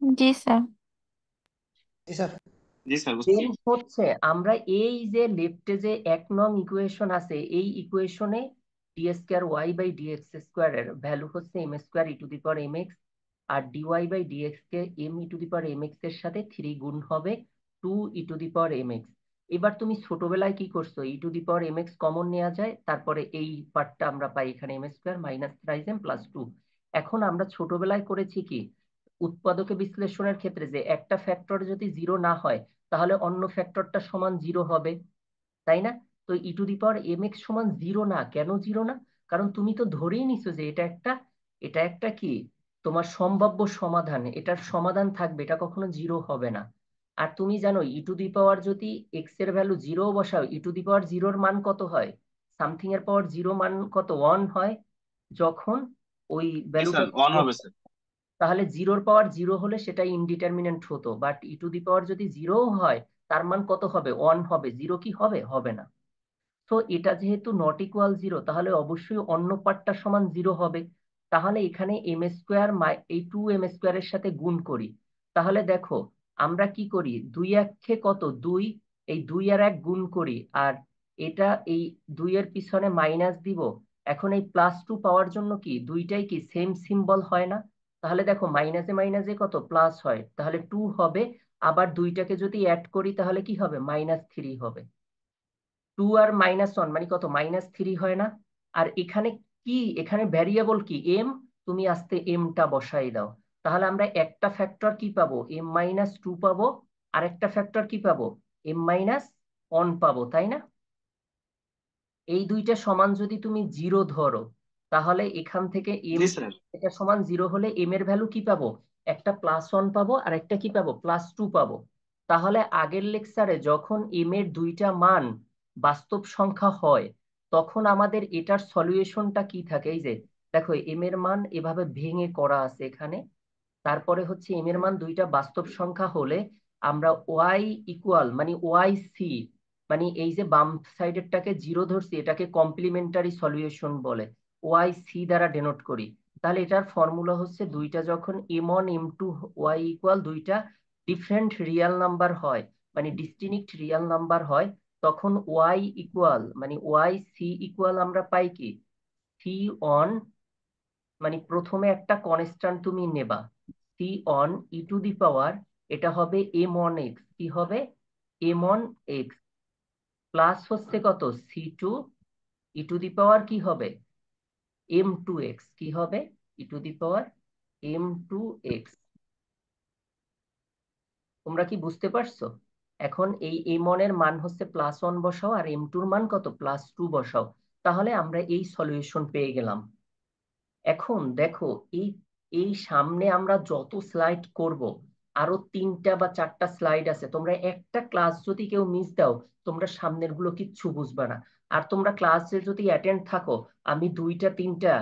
জি স্যার। জি স্যার বুঝতে দেন হচ্ছে আমরা এই যে লেফটে যে 1 নং ইকুয়েশন আছে, এই ইকুয়েশনে d²y/dx² এর ভ্যালু হচ্ছে m² e⁻mx, আর dy/dx কে m e⁻mx এর সাথে 3 গুণ হবে 2 e⁻mx। এবার তুমি ছোটবেলায় কি করছো, e⁻mx কমন নেওয়া যায়, তারপরে এই পার্টটা আমরা পাই এখানে m² -3m প্লাস 2। এখন আমরা ছোটবেলায় করেছি কি, উৎপাদকে বিশ্লেষণের ক্ষেত্রে যে একটা ফ্যাক্টর যদি জিরো না হয় তাহলে অন্য ফ্যাক্টরটা সমান জিরো হবে, তাই না? তো e⁻mx সমান জিরো না, কেন জিরো না? কারণ তুমি তো ধরেই নিছো যে এটা একটা কি তোমার সম্ভাব্য সমাধান, এটার সমাধান থাকবে, এটা কখনো জিরো হবে না। আর তুমি জানো যদি এক্স এর ভ্যালু জিরো বসাও, e⁻0 মান কত হয়, সামথিং এর পাওয়ার জিরো মান কত 1 হয় যখন ওই ভ্যালুটা। স্যার অন হবে স্যার। তাহলে জিরোর পাওয়ার জিরো হলে সেটা ইনডিটারমিনেন্ট হতো, বাট e⁻ যদি জিরো হয় তার মান কত হবে, 1 হবে। জিরো কি হবে, হবে না। তো এটা যেহেতু নট ইকুয়াল জিরো, তাহলে অবশ্যই অন্য পার্টটা সমান জিরো হবে। তাহলে এখানে m² এই 2m² এর সাথে গুণ করি। তাহলে দেখো আমরা কি করি, 2 1 কত 2, এই 2 আর 1 গুণ করি, আর এটা এই 2 এর পিছনে মাইনাস দিব। এখন এই +2 পাওয়ার জন্য কি দুইটাই কি সেম সিম্বল হয় না? তাহলে দেখো মাইনাসে মাইনাসে কত প্লাস হয়, তাহলে 2 হবে। আবার দুইটাকে যদি অ্যাড করি তাহলে কি হবে, -3 হবে। 2 আর -1 মানে কত, -3 হয় না? আর এখানে কি, এখানে ভ্যারিয়েবল কি m, তুমি আস্তে mটা বসাই দাও। তাহলে আমরা একটা ফ্যাক্টর কি পাবো, m-2 পাবো, আর একটা ফ্যাক্টর কি পাবো, m-1 পাবো, তাই না? এই দুইটা সমান যদি তুমি জিরো ধরো তাহলে এখান থেকে m, জি স্যার। এটা সমান জিরো হলে m এর ভ্যালু কি পাবো, একটা +1 পাবো আর একটা কি পাবো, +2 পাবো। তাহলে আগের লেকচারে যখন m এর দুইটা মান বাস্তব সংখ্যা হয় তখন আমাদের এটার সলিউশনটা কি থাকে? এই যে দেখো এম এর মান এভাবে ভেঙে করা আছে এখানে। তারপরে হচ্ছে এম এর মান দুইটা বাস্তব সংখ্যা হলে আমরা ওয়াই ইকুয়াল মানে ওয়াই সি, মানে এই যে বাম সাইডেরটাকে জিরো ধরছি এটাকে কমপ্লিমেন্টারি সলিউশন বলে, ওয়াই সি দ্বারা ডেনোট করি। তাহলে এটার ফর্মুলা হচ্ছে দুইটা যখন m one m two y equal দুইটা ডিফারেন্ট রিয়েল নাম্বার হয়, মানে ডিস্টিংক্ট রিয়েল নাম্বার হয়, তখন ওয়াই ইকুয়াল মানে ওয়াই সি ইকুয়াল আমরা পাই কি সি অন, মানে প্রথমে একটা কনস্ট্যান্ট তুমি নেবা c on e to the power, এটা হবে এম অন এক্স, কি হবে এম অন এক্স, প্লাস হচ্ছে কত c two e to the power কি হবে এম টু এক্স, কি হবে e to the power m two x. তোমরা কি বুঝতে পারছো? এখন এই এম ওয়ান এর মান হচ্ছে প্লাস ওয়ান বসাও আর এম টুর মান কত প্লাস টু বসাও, তাহলে আমরা এই সলিউশন পেয়ে গেলাম। এখন দেখো এই এই সামনে আমরা যত স্লাইড করব, আরো 3টা বা 4টা স্লাইড আছে, তোমরা একটা ক্লাস যদি কেউ মিস দাও তোমরা সামনের গুলো কিচ্ছু বুঝবে না। আর তোমরা ক্লাসে যদি অ্যাটেন্ড থাকো, আমি 2টা 3টা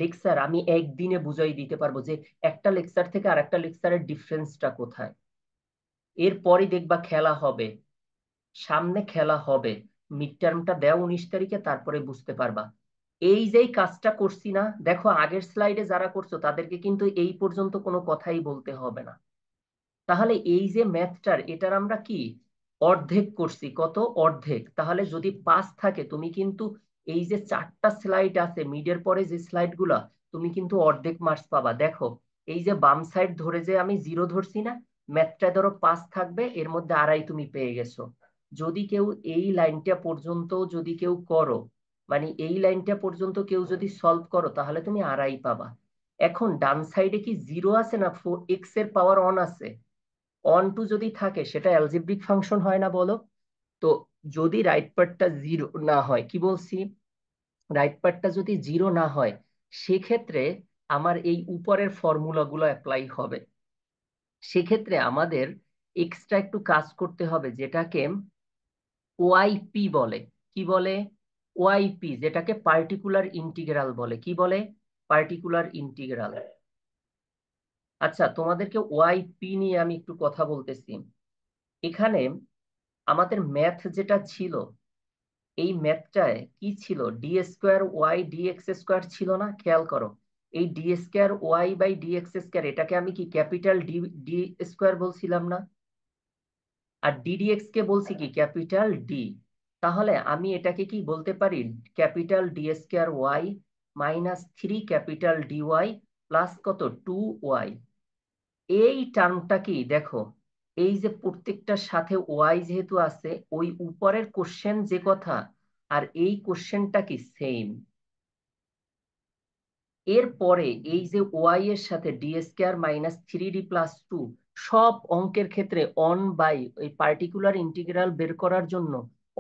লেকচার আমি একদিনে বুঝাই দিতে পারবো যে একটা লেকচার থেকে আরেকটা লেকচারের ডিফারেন্সটা কোথায়। এরপরই দেখবা খেলা হবে, সামনে খেলা হবে, মিড টার্মটা দেও 19 তারিখে, তারপরে বুঝতে পারবা। এই যে কাজটা করছি না, দেখো আগের স্লাইডে যারা করছো তাদেরকে কিন্তু এই পর্যন্ত কোনো কথাই বলতে হবে না। তাহলে এই যে ম্যাথটার এটার আমরা কি অর্ধেক করছি, কত অর্ধেক। তাহলে যদি 5 থাকে তুমি কিন্তু এই যে 4টা স্লাইড আছে মিডের পরে যে স্লাইড গুলা, তুমি কিন্তু অর্ধেক মার্কস পাবা। দেখো এই যে বাম সাইড ধরে যে আমি 0 ধরছি না, ম্যাথটা ধরো 5 থাকবে, এর মধ্যে আড়াই তুমি পেয়ে গেছো। যদি কেউ এই লাইনটা পর্যন্ত যদি কেউ করো, মানে এই লাইনটা পর্যন্ত কেউ যদি সলভ করো, তাহলে তুমি আড়াই পাবা। এখন ডান সাইডে কি 0 আছে না এক্স এর পাওয়ার অন আছে? অন টু যদি থাকে সেটা অ্যালজেব্রিক ফাংশন হয় না বলো? তো যদি রাইট পার্টটা 0 না হয়, কি বলছি, রাইট পার্টটা যদি 0 না হয়, সেক্ষেত্রে আমার এই উপরের ফর্মুলাগুলো অ্যাপ্লাই হবে। সেক্ষেত্রে আমাদের এক্সট্রা একটু কাজ করতে হবে, যেটাকে ওআইপি বলে। কি বলে? ওআইপি, যেটাকে পার্টিকুলার ইন্টিগ্রাল বলে। কি বলে? Particular integral. আচ্ছা, তোমাদেরকে ওআইপি নিয়ে আমি একটু কথা বলতেছি। এখানে আমাদের ম্যাথ যেটা ছিল, এই ম্যাথটায় কি ছিল, d square y dx square ছিল না? খেয়াল করো, এই d square y by dx square এটাকে আমি কি ক্যাপিটাল ডি ডি স্কোয়ার বলছিলাম না? আর ডিডিএক্স কে বলছি কি ক্যাপিটাল ডি। তাহলে আমি এটাকে কি বলতে পারি, capital d square y minus 3 capital d y plus কত 2y। এই টার্মটা কি দেখো, এই যে প্রত্যেকটার সাথে ওয়াই যেহেতু আছে, ওই উপরের কোশ্চেন যে কথা আর এই কোশ্চেনটা কি সেম। এরপরে এই যে ওয়াই এর সাথে D square minus 3d plus 2, সব অঙ্কের ক্ষেত্রে অন বাই এই পার্টিকুলার ইন্টিগ্রাল বের করার জন্য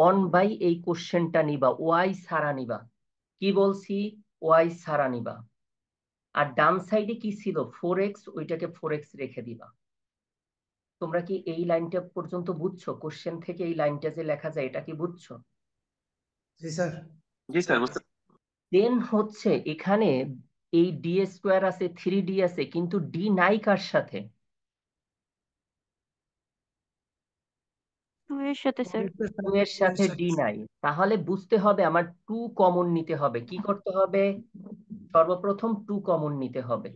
অন বাই এই কোশ্চেনটা নিবা, ওয়াই ছাড়া নিবা। কি বলছি? ওয়াই ছাড়া নিবা। আর ডান সাইডে কি ছিল 4x, ওইটাকে 4x রেখে দিবা। তোমরা কি এই লাইনটা পর্যন্ত বুঝছো? কোশ্চেন থেকে এই লাইনটা যে লেখা যায় এটা কি বুঝছো? জি স্যার। জি স্যার বুঝতে দেন হচ্ছে এখানে এই ডি স্কোয়ার আছে 3d আছে, কিন্তু ডি নাই কার সাথে? 2 এর সাথে স্যার। 2 এর সাথে ডি নাই। তাহলে বুঝতে হবে আমার 2 কমন নিতে হবে। কি করতে হবে? সর্বপ্রথম 2 কমন নিতে হবে।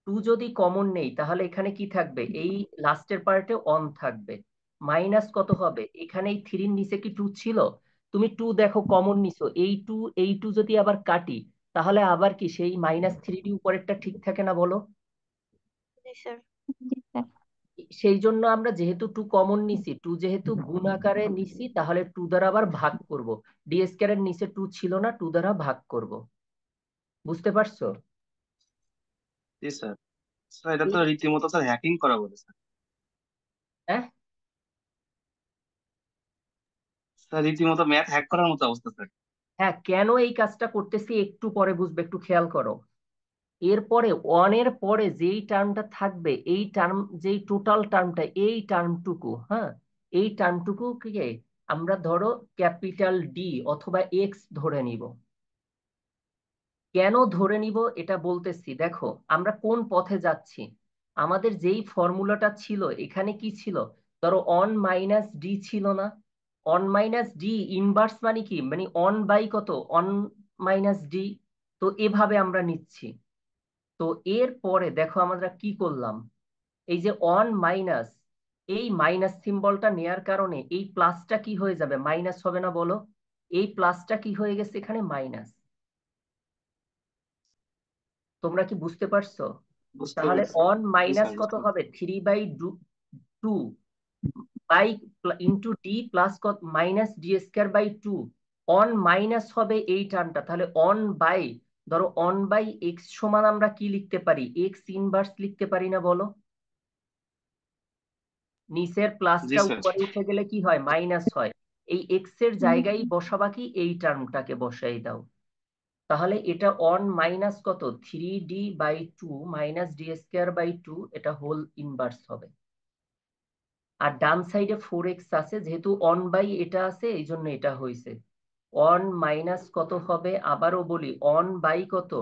2 যদি কমন নেই তাহলে এখানে কি থাকবে, এই লাস্টের পার্টে অন থাকবে। মাইনাস কত হবে, এখানে এই 3 এর নিচে কি 2 ছিল? তুমি 2 দেখো কমন নিছো, এই টু যদি আবার কাটি, তাহলে আবার কি সেই মাইনাস 3d উপরেরটা ঠিক থাকে না বলো? জি স্যার। সেই জন্য আমরা যেহেতু 2 কমন নিছি, 2 যেহেতু গুণ আকারে নিছি, তাহলে 2 দ্বারা আবার ভাগ করব। ডি স্কয়ারের নিচে 2 ছিল না, 2 দ্বারা ভাগ করব। বুঝতে পারছো? জি স্যার। স্যার এটা তো রীতিমতো স্যার হ্যাকিং করা বলে স্যার। হ্যাঁ স্যার রীতিমতো ম্যাথ হ্যাক করার মতো অবস্থা স্যার। হ্যাঁ, কেন এই কাজটা করতেছি একটু পরে বুঝবে, একটু খেয়াল করো। এরপরে ওয়ানের পরে যেই টার্মটা থাকবে, এই টার্ম যেই টোটাল টার্মটা, এই টার্মটুকু, হ্যাঁ এই টার্মটুকু কে আমরা ধরো ক্যাপিটাল ডি অথবা এক্স ধরে নিব। কেন ধরে নিব এটা বলতেছি, দেখো আমরা কোন পথে যাচ্ছি। আমাদের যেই ফর্মুলাটা ছিল এখানে কি ছিল, ধরো অন মাইনাস ডি ছিল না। অন মাইনাস ডি ইনভার্স মানে কি, মানে অন বাই কত, অন মাইনাস ডি। তো এভাবে আমরা নিচ্ছি। তো এর পরে দেখো আমরা কি করলাম, এই যে অন মাইনাস, এই মাইনাস সিম্বলটা নেয়ার কারণে এই প্লাসটা কি হয়ে যাবে, মাইনাস হবে না বলো। এই প্লাসটা কি হয়ে গেছে এখানে মাইনাস। তোমরা কি বুঝতে পারছো? বুঝতে তাহলে পারছি। অন জি মাইনাস স্যার, কত বুঝতে পারছি। হবে, 3/2 বাই ইন্টু ডি প্লাস কত minus d square by 2। One minus হবে এই টার্মটা, তাহলে অন বাই, ধরো অন বাই এক্স সমান আমরা কি লিখতে পারি, এক্স ইনভার্স লিখতে পারি না বলো। নিচের জি প্লাসটা স্যার। উপরে উঠে গেলে কি হয়, মাইনাস হয়। এই এক্স এর জায়গায় বসাবা কি, এই টার্মটাকে বসাই দাও। তাহলে এটা অন মাইনাস কত, 3d/2 minus d square by 2, এটা হোল ইনভার্স হবে। আর ডান সাইডে 4x আছে, যেহেতু অন বাই এটা আছে এই জন্য এটা হয়েছে। অন মাইনাস কত হবে, আবারও বলি, অন বাই কত,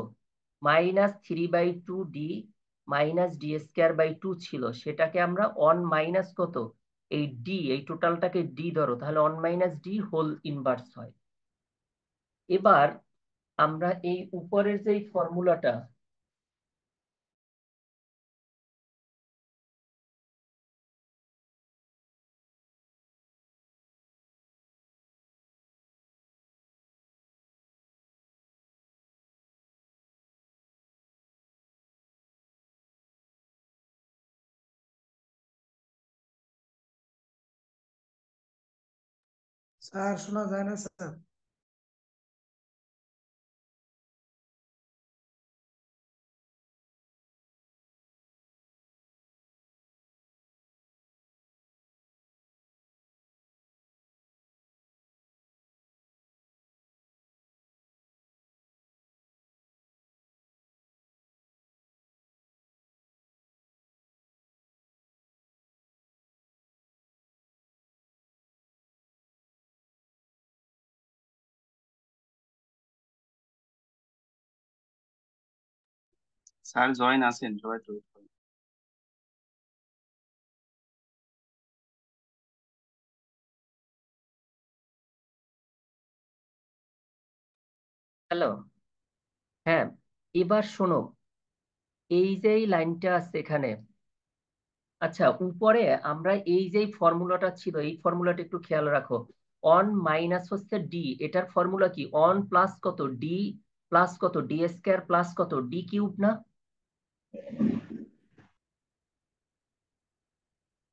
minus 3/2d minus d square by 2 ছিল, সেটাকে আমরা অন মাইনাস কত, এই ডি, এই টোটালটাকে ডি ধরো, তাহলে one minus d whole inverse হয়। এবার আমরা এই উপরের যে ফর্মুলাটা, স্যার শোনা যায় না স্যার। স্যার জয়েন আছেন, সবাই একটু wait করুন। হ্যালো, হ্যাঁ, এবার শোনো, এই যে লাইনটা আছে এখানে, আচ্ছা উপরে আমরা এই যে ফর্মুলাটা ছিল, এই ফর্মুলাটা একটু খেয়াল রাখো। অন মাইনাস হচ্ছে ডি, এটার ফর্মুলা কি, অন প্লাস কত ডি প্লাস কত ডি স্কয়ার প্লাস কত ডি কিউব না।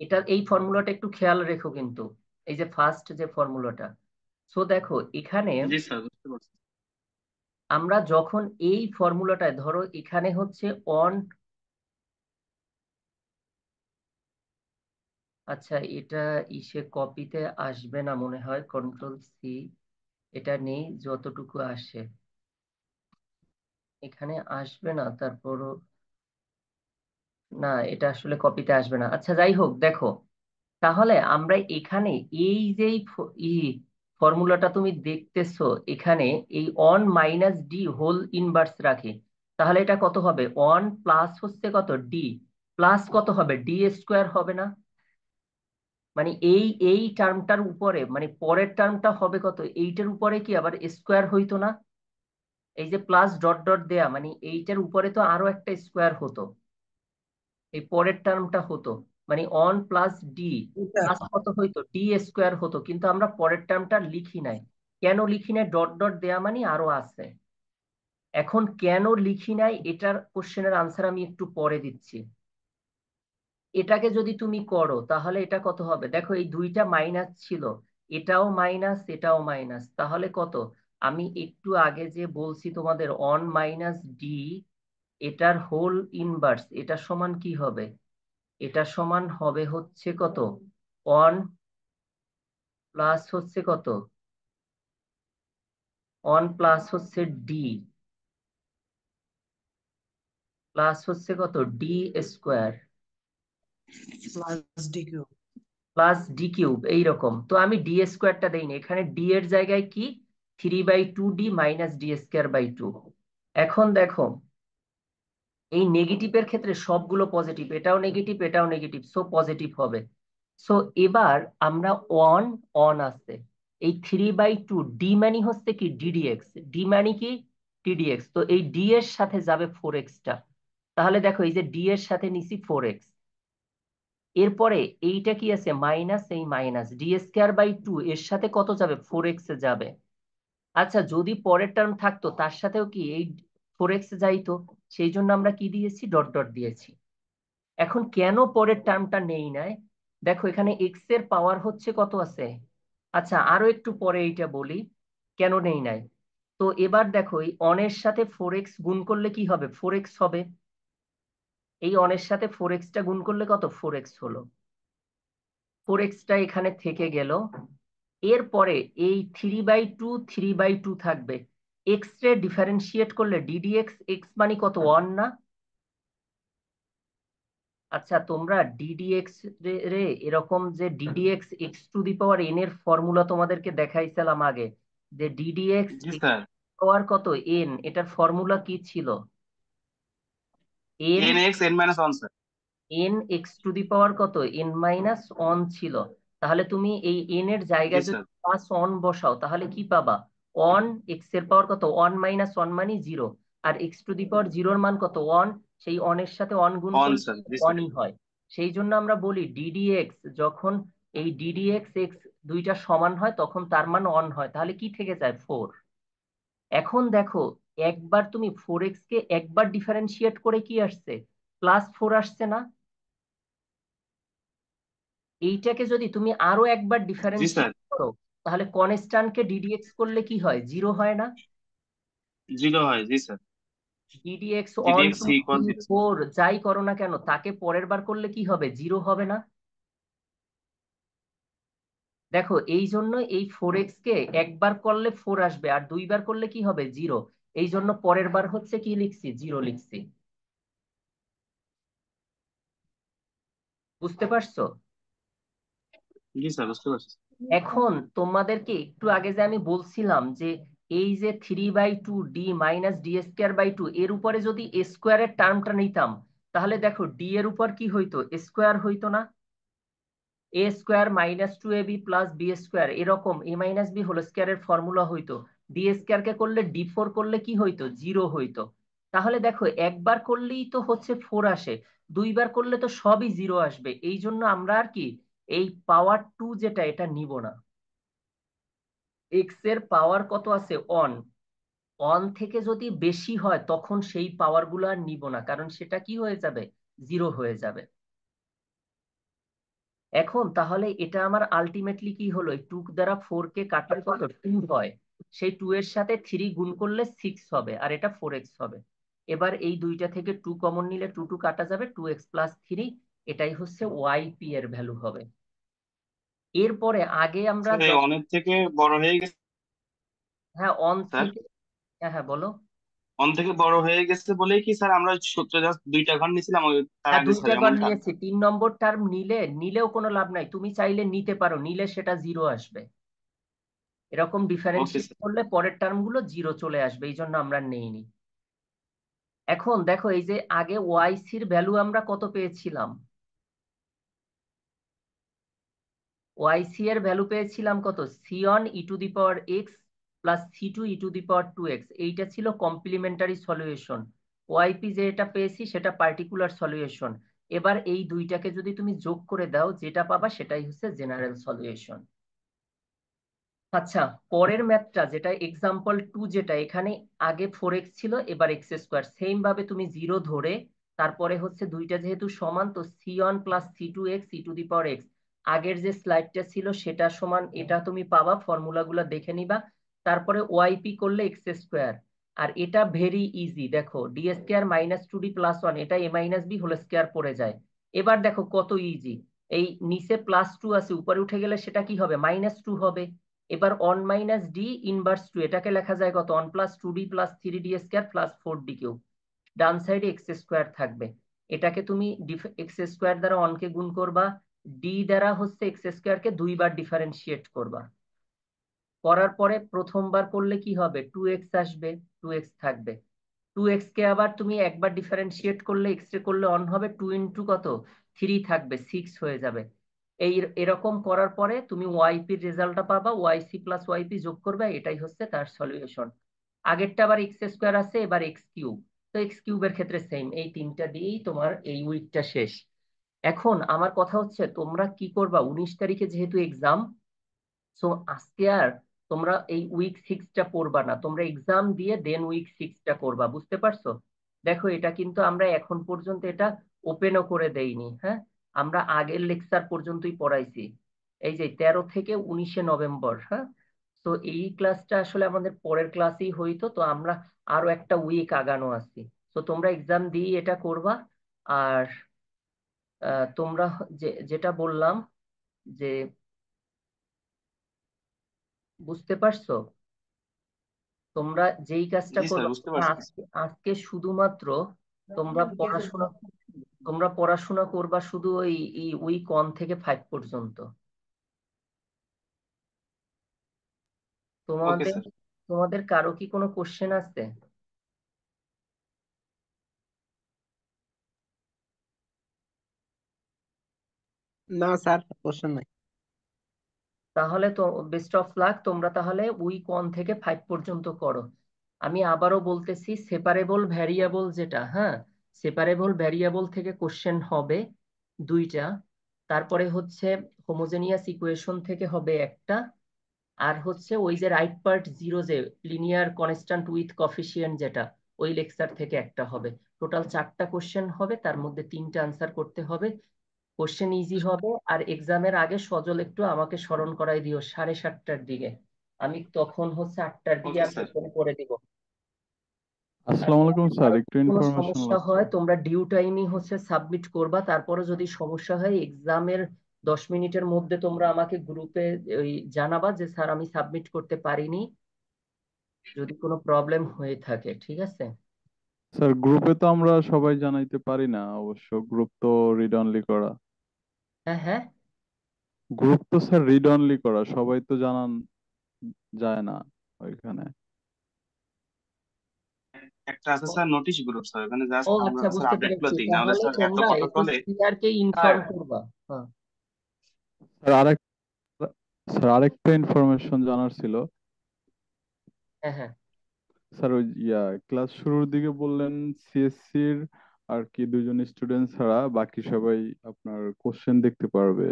এটার এই ফর্মুলাটা একটু খেয়াল রেখো কিন্তু, এই যে ফার্স্ট যে ফর্মুলাটা। সো দেখো এখানে জি স্যার, বুঝতে পারছি। আমরা যখন এই ফর্মুলাটায় ধরো এখানে হচ্ছে অন, আচ্ছা এটা ইসে কপিতে আসবে না মনে হয়, কন্ট্রোল সি, এটা নেই, যতটুকু আসে এখানে আসবে না, তারপরও না, এটা আসলে কপিতে আসবে না। আচ্ছা যাই হোক, দেখো তাহলে আমরা এখানে এই যে ফর্মুলাটা তুমি দেখতেছো এখানে, এই one minus d whole inverse রাখে, তাহলে এটা কত হবে, অন প্লাস হচ্ছে কত ডি প্লাস কত হবে ডি স্কোয়ার হবে না। মানে এই টার্মটার উপরে, মানে পরের টার্মটা হবে কত, এইটার উপরে কি আবার স্কোয়ার হইতো না। এই যে প্লাস ডট ডট দেয়া, মানে এইটার উপরে তো আরো একটা স্কোয়ার হতো, এই পরের টার্মটা হতো, মানে অন প্লাস ডি প্লাস কত হইতো, ডি স্কোয়ার হতো, কিন্তু আমরা পরের টার্মটা লিখি নাই। কেন লিখি নাই, ডট ডট দেয়া মানে আরো আছে। এখন কেন লিখি নাই এটার কোশ্চেনের আনসার আমি একটু পরে দিচ্ছি। এটাকে যদি তুমি করো তাহলে এটা কত হবে, দেখো এই দুইটা মাইনাস ছিল, এটাও মাইনাস এটাও মাইনাস, তাহলে কত, আমি একটু আগে যে বলছি তোমাদের অন মাইনাস ডি, এটার হোল ইনভার্স, এটা সমান কি হবে, এটা সমান হবে হচ্ছে কত, ওয়ান প্লাস হচ্ছে কত, ওয়ান প্লাস হচ্ছে ডি প্লাস হচ্ছে কত D square plus D cube. Plus D cube এইরকম। তো আমি ডি স্কোয়ারটা দেইনি, এখানে ডি এর জায়গায় কি 3/2d minus d square by 2। এখন দেখো এই নেগেটিভের ক্ষেত্রে সবগুলো পজিটিভ, এটাও নেগেটিভ এটাও নেগেটিভ, সো পজিটিভ হবে। সো এবার আমরা অন অন আছে, এই 3/2 ডি মানে হচ্ছে কি ডিডিএক্স, ডি মানে কি ডিডিএক্স, তো এই ডি এর সাথে যাবে 4x টা। তাহলে দেখো এই যে ডি এর সাথে নিছি 4x, এরপরে এইটা কি আছে মাইনাস, এই মাইনাস ডি স্কোয়ার বাই 2 এর সাথে কত যাবে 4x এ যাবে। আচ্ছা যদি পরের টার্ম থাকতো তার সাথেও কি এই 4x যাইতো, সেই জন্য আমরা কি দিয়েছি ডট ডট দিয়েছি। এখন কেন পরের টার্মটা নেই নাই, দেখো এখানে এক্স এর পাওয়ার হচ্ছে কত আছে। আচ্ছা আরো একটু পরে এইটা বলি কেন নেই নাই। তো এবার দেখো এই অনের সাথে 4x গুণ করলে কি হবে 4x হবে, এই অনের সাথে 4x টা গুণ করলে কত 4x হলো, 4x টা এখানে থেকে গেল। এরপরে এই 3/2 থাকবে, এক্স রে ডিফারেন্সিয়েট করলে ডিডিএক্স এক্স মানে কত 1 না। আচ্ছা তোমরা ডিডিএক্স রে এরকম যে d d x x to the power n এর ফর্মুলা তোমাদেরকে দেখাইছিলাম আগে, যে d d x g x sir. Power কত এন, এটার ফর্মুলা কি ছিল n, n x n-1 sir. N x to the power কত এন মাইনাস ওয়ান ছিল। তাহলে তুমি এই এন এর জি জায়গায় যদি স্যার। প্লাস ওয়ান বসাও তাহলে কি পাবা, ওয়ান এক্স এর পাওয়ার কত ওয়ান মাইনাস ওয়ান মানে জিরো, আর এক্স টু দি পাওয়ার জিরোর মান কত ওয়ান, সেই ওয়ানের সাথে ওয়ান গুণ অন করলে স্যার। জি স্যার। ওয়ানই হয়। সেই জন্য আমরা বলি ডিডিএক্স যখন এই ডিডিএক্স এক্স দুইটা সমান হয় তখন তার মান ওয়ান হয়, তাহলে কি থেকে যায় 4। এখন দেখো একবার তুমি 4x কে একবার ডিফারেন্সিয়েট করে কি আসছে +4 আসছে না, এইটাকে যদি তুমি আরো একবার জি ডিফারেন্সিয়েট স্যার। করো তাহলে কনস্ট্যান্টকে ডিডিএক্স করলে কি হয় 0 হয় না। 0 হয়। জি sir. D d x 1 gdx 2 equal 3 0 sir. 4 যাই করো না কেন তাকে পরের বার করলে কি হবে 0 হবে না। দেখো এই জন্য এই 4x কে একবার করলে 4 আসবে আর দুইবার করলে কি হবে 0, এই জন্য পরের বার হচ্ছে কি লিখছি 0 লিখছি। বুঝতে পারছো। জি স্যার বুঝতে পারছি। এখন তোমাদেরকে একটু আগে যে আমি বলছিলাম যে এই যে 3/2 d minus d square by 2 এর উপরে যদি স্কোয়ারের টার্মটা নিতাম তাহলে দেখো ডি এর উপর কি হইতো স্কোয়ার হইতো না, a square minus 2ab plus b square, এরকম এ মাইনাস বি হোল স্কোয়ারের ফর্মুলা হইতো। ডি স্কোয়ার কে করলে d4 করলে কি হইতো 0 হইতো। তাহলে দেখো একবার করলেই তো হচ্ছে 4 আসে, দুইবার করলে তো সবই 0 আসবে, এই জন্য আমরা আর কি এই পাওয়ার 2 যেটা এটা নিব না। এক্স এর পাওয়ার কত আছে অন, অন থেকে যদি বেশি হয় তখন সেই পাওয়ার গুলো আর নিব না, কারণ সেটা কি হয়ে যাবে 0 হয়ে যাবে। এখন তাহলে এটা আমার আলটিমেটলি কি হলো 2 দ্বারা 4 কে কাটলে কত 2 হয়, সেই 2 এর সাথে 3 গুণ করলে 6 হবে আর এটা 4x হবে। এবার এই দুইটা থেকে 2 কমন নিলে 2 2 কাটা যাবে 2x প্লাস 3, এটাই হচ্ছে ওয়াইপি এর ভ্যালু হবে। এরপরে আগে আমরা স্যার এই অনেক থেকে বড় হয়ে গেছে হ্যাঁ অন স্যার। থেকে, হ্যাঁ হ্যাঁ বলো। অন থেকে বড় হয়ে গেছে বলেই কি স্যার আমরা সূত্র জাস্ট 2টা ঘর নিয়েছিলাম তার হ্যাঁ আগে স্যার দুইটা ঘর এমনটা? নিয়েছি, 3 নম্বর টার্ম নিলেও কোনো লাভ নাই, তুমি চাইলে নিতে পারো, নিলে সেটা 0 আসবে। এরকম ওকে ডিফারেন্সিয়েট স্যার। করলে পরের টার্ম গুলো 0 চলে আসবে, এই জন্য আমরা নেইনি। এখন দেখো এই যে আগে ওয়াইসির ভ্যালু আমরা কত পেয়েছিলাম, ওয়াইসি এর ভ্যালু পেয়েছিলাম কত c1 E to the power x plus c2 E to the power 2x, এইটা ছিল কমপ্লিমেন্টারি সলিউশন। ওয়াইপি যেটা পেয়েছি সেটা পার্টিকুলার সলিউশন। এবার এই দুইটাকে যদি তুমি যোগ করে দাও যেটা পাবা সেটাই হচ্ছে জেনারেল সলিউশন। আচ্ছা পরের ম্যাথটা যেটা এক্সাম্পল 2, যেটা এখানে আগে 4x ছিল এবার এক্স স্কোয়ার, সেম ভাবে তুমি 0 ধরে তারপরে হচ্ছে দুইটা যেহেতু সমান তো c1 plus c2x E to the power x, আগের যে স্লাইডটা ছিল সেটা সমান এটা তুমি পাবা, ফর্মুলাগুলো দেখে নিবা। তারপরে ওয়াইপি করলে এক্স স্কোয়ার, আর এটা ভেরি ইজি, দেখো D square minus 2d plus 1 এটা এ মাইনাস বি হোল স্কোয়ার পড়ে যায়। এবার দেখো কত ইজি, এই নিচে +2 আছে উপরে উঠে গেলে সেটা কি হবে -2 হবে। এবার 1 মাইনাস ডি ইনভার্স 2 এটাকে লেখা যায় কত 1 plus 2d plus 3d square plus 4d cube, ডান সাইডে এক্স স্কোয়ার থাকবে। এটাকে তুমি এক্স স্কোয়ার দ্বারা 1 কে গুণ করবা, ডি দ্বারা হচ্ছে এক্স স্কোয়ার কে দুইবার ডিফারেন্সিয়েট করবা। করার পরে প্রথমবার করলে কি হবে, 2x আসবে, 2x থাকবে। 2x কে আবার তুমি একবার ডিফারেন্সিয়েট করলে, এক্স রে করলে অন হবে, 2 ইন্টু কত, 3 থাকবে, 6 হয়ে যাবে। এরকম করার পরে তুমি ওয়াইপির রেজাল্টটা পাবা, ওয়াইসি প্লাস ওয়াইপি যোগ করবে, এটাই হচ্ছে তার সলিউশন। আগেরটা আবার এক্স স্কোয়ার আছে, এবার এক্স কিউব। তো এক্স কিউবের ক্ষেত্রে সেম, এই তিনটা দিয়েই তোমার এই উইকটা শেষ। এখন আমার কথা হচ্ছে তোমরা কি করবা, 19 তারিখে যেহেতু এক্সাম, সো আজকে আর তোমরা এই উইক 6টা পড়বা না, তোমরা এক্সাম দিয়ে দেন উইক 6টা করবা, বুঝতে পারছো? দেখো এটা কিন্তু আমরা এখন পর্যন্ত এটা ওপেনও করে দেইনি, হ্যাঁ, আমরা আগের লেকচার পর্যন্তই পড়াইছি, এই যে 13 থেকে 19 নভেম্বর, হ্যাঁ। তো এই ক্লাসটা আসলে আমাদের পরের ক্লাসেই হইতো, তো আমরা আরো একটা উইক আগানো আছি। তো তোমরা এক্সাম দিয়ে এটা করবা। আর তোমরা যেটা বললাম যে, বুঝতে পারছো? তোমরা যেই কাজটা জি স্যার, করবা, বুঝতে পারছি। আজকে আজকে শুধুমাত্র তোমরা পড়াশোনা তোমরা পড়াশোনা করবা শুধু ওই উইক 1 থেকে 5 পর্যন্ত। ওকে তোমাদের স্যার। তোমাদের কারো কি কোনো কোশ্চেন আছে? না স্যার, কোশ্চেন নাই। তাহলে তো বেস্ট অফ লাক, তোমরা তাহলে উইক 1 থেকে 5 পর্যন্ত করো। আমি আবারও বলতেছি, সেপারেবল ভ্যারিয়েবল যেটা, হ্যাঁ, সেপারেবল ভ্যারিয়েবল থেকে কোশ্চেন হবে 2টা। তারপরে হচ্ছে হোমোজেনিয়াস ইকুয়েশন থেকে হবে একটা। আর হচ্ছে ওই যে রাইট পার্ট জিরো, যে লিনিয়ার কনস্ট্যান্ট উইথ কফিসিয়েন্ট যেটা, ওই লেকচার থেকে একটা হবে। টোটাল 4টা কোশ্চেন হবে, তার মধ্যে 3টা আনসার করতে হবে। কোশ্চেন ইজি হবে। আর এক্সামের আগে সজল একটু আমাকে স্মরণ করাই দিও 7:30টার দিকে, আমি তখন হচ্ছে 8টার দিকে ওকে আর স্যার। করে দিব। আর আসসালামু আলাইকুম স্যার, কারো একটু যদি কোনো ইনফরমেশন সমস্যা লাগতো। হয় তোমরা ডিউ টাইমই হচ্ছে সাবমিট করবা, তারপরে যদি সমস্যা হয় এক্সামের 10 মিনিটের মধ্যে তোমরা আমাকে গ্রুপে ওই জানাবা যে স্যার আমি সাবমিট করতে পারিনি, যদি কোনো প্রবলেম হয়ে থাকে, ঠিক আছে? স্যার গ্রুপে তো আমরা সবাই জানাইতে পারি না, অবশ্য গ্রুপ তো রিড অনলি করা। হ্যাঁ হ্যাঁ, গ্রুপ তো স্যার রিড অনলি করা, সবাই তো জানান যায় না ওইখানে। একটা আছে স্যার নোটিশ গ্রুপ, স্যার ওখানে জাস্ট ও আমরা আচ্ছা, স্যার বুঝতে আপডেট গুলো পেরেছি, দিই, নাহলে তাহলে স্যার এত তোমরা কথা বলে। এসএসসিআর কে স্যার ইনফর্ম করবা। হ্যাঁ স্যার আরেক স্যার আরেকটা ইনফরমেশন জানার ছিল। হ্যাঁ হ্যাঁ। স্যার ওই ক্লাস শুরুর দিকে বললেন সিএসসির আর কি 2জন স্টুডেন্ট ছাড়া বাকি সবাই আপনার কোশ্চেন দেখতে পারবে।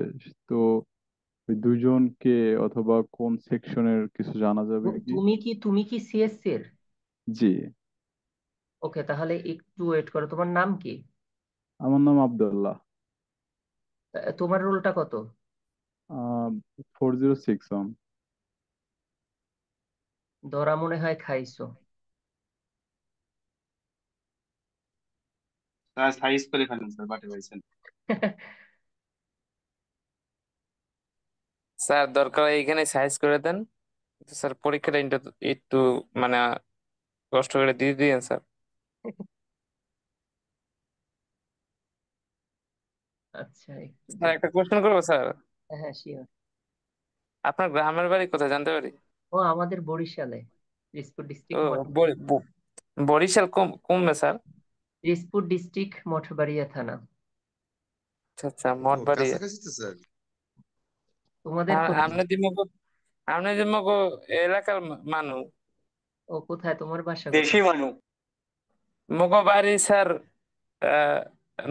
তো ওই 2জনকে অথবা কোন সেকশনের কিছু জানা যাবে কি? তুমি কি সিএসসি এর? জি, ওকে, তাহলে একটু ওয়েট করো, তোমার নাম কি? আমার নাম আব্দুল্লাহ। তোমার রোলটা কত? 4061। ধরা মনে হয় খাইছো। স্যার সাইজ করে ফেলেন স্যার, বাটে পাইছেন। স্যার দরকার হয় এইখানে সাইজ করে দেন, কিন্তু স্যার পরীক্ষাটা একটু মানে কষ্ট করে দিয়ে দিয়েন স্যার। আচ্ছা, একটু স্যার দেখি। একটা কোশ্চেন করবো স্যার? হ্যাঁ হ্যাঁ, শিওর। আপনার গ্রামের বাড়ি কোথায় জানতে পারি? ও আমাদের বরিশালে, দিসপুর ও, ডিস্ট্রিক্ট বরি- ব- বরিশাল কমবে স্যার? দিসপুর ডিস্ট্রিক্ট মঠবাড়িয়া থানা। আচ্ছা আচ্ছা, ও মঠবাড়ি। কাছাকাছি তো স্যার। তোমাদের কোথায়? আপনি যে মগো এলাকার মানুষ। ও কোথায়, তোমার বাসা দেশি কোথায়? মানুষ। মগো বাড়ি স্যার আহ,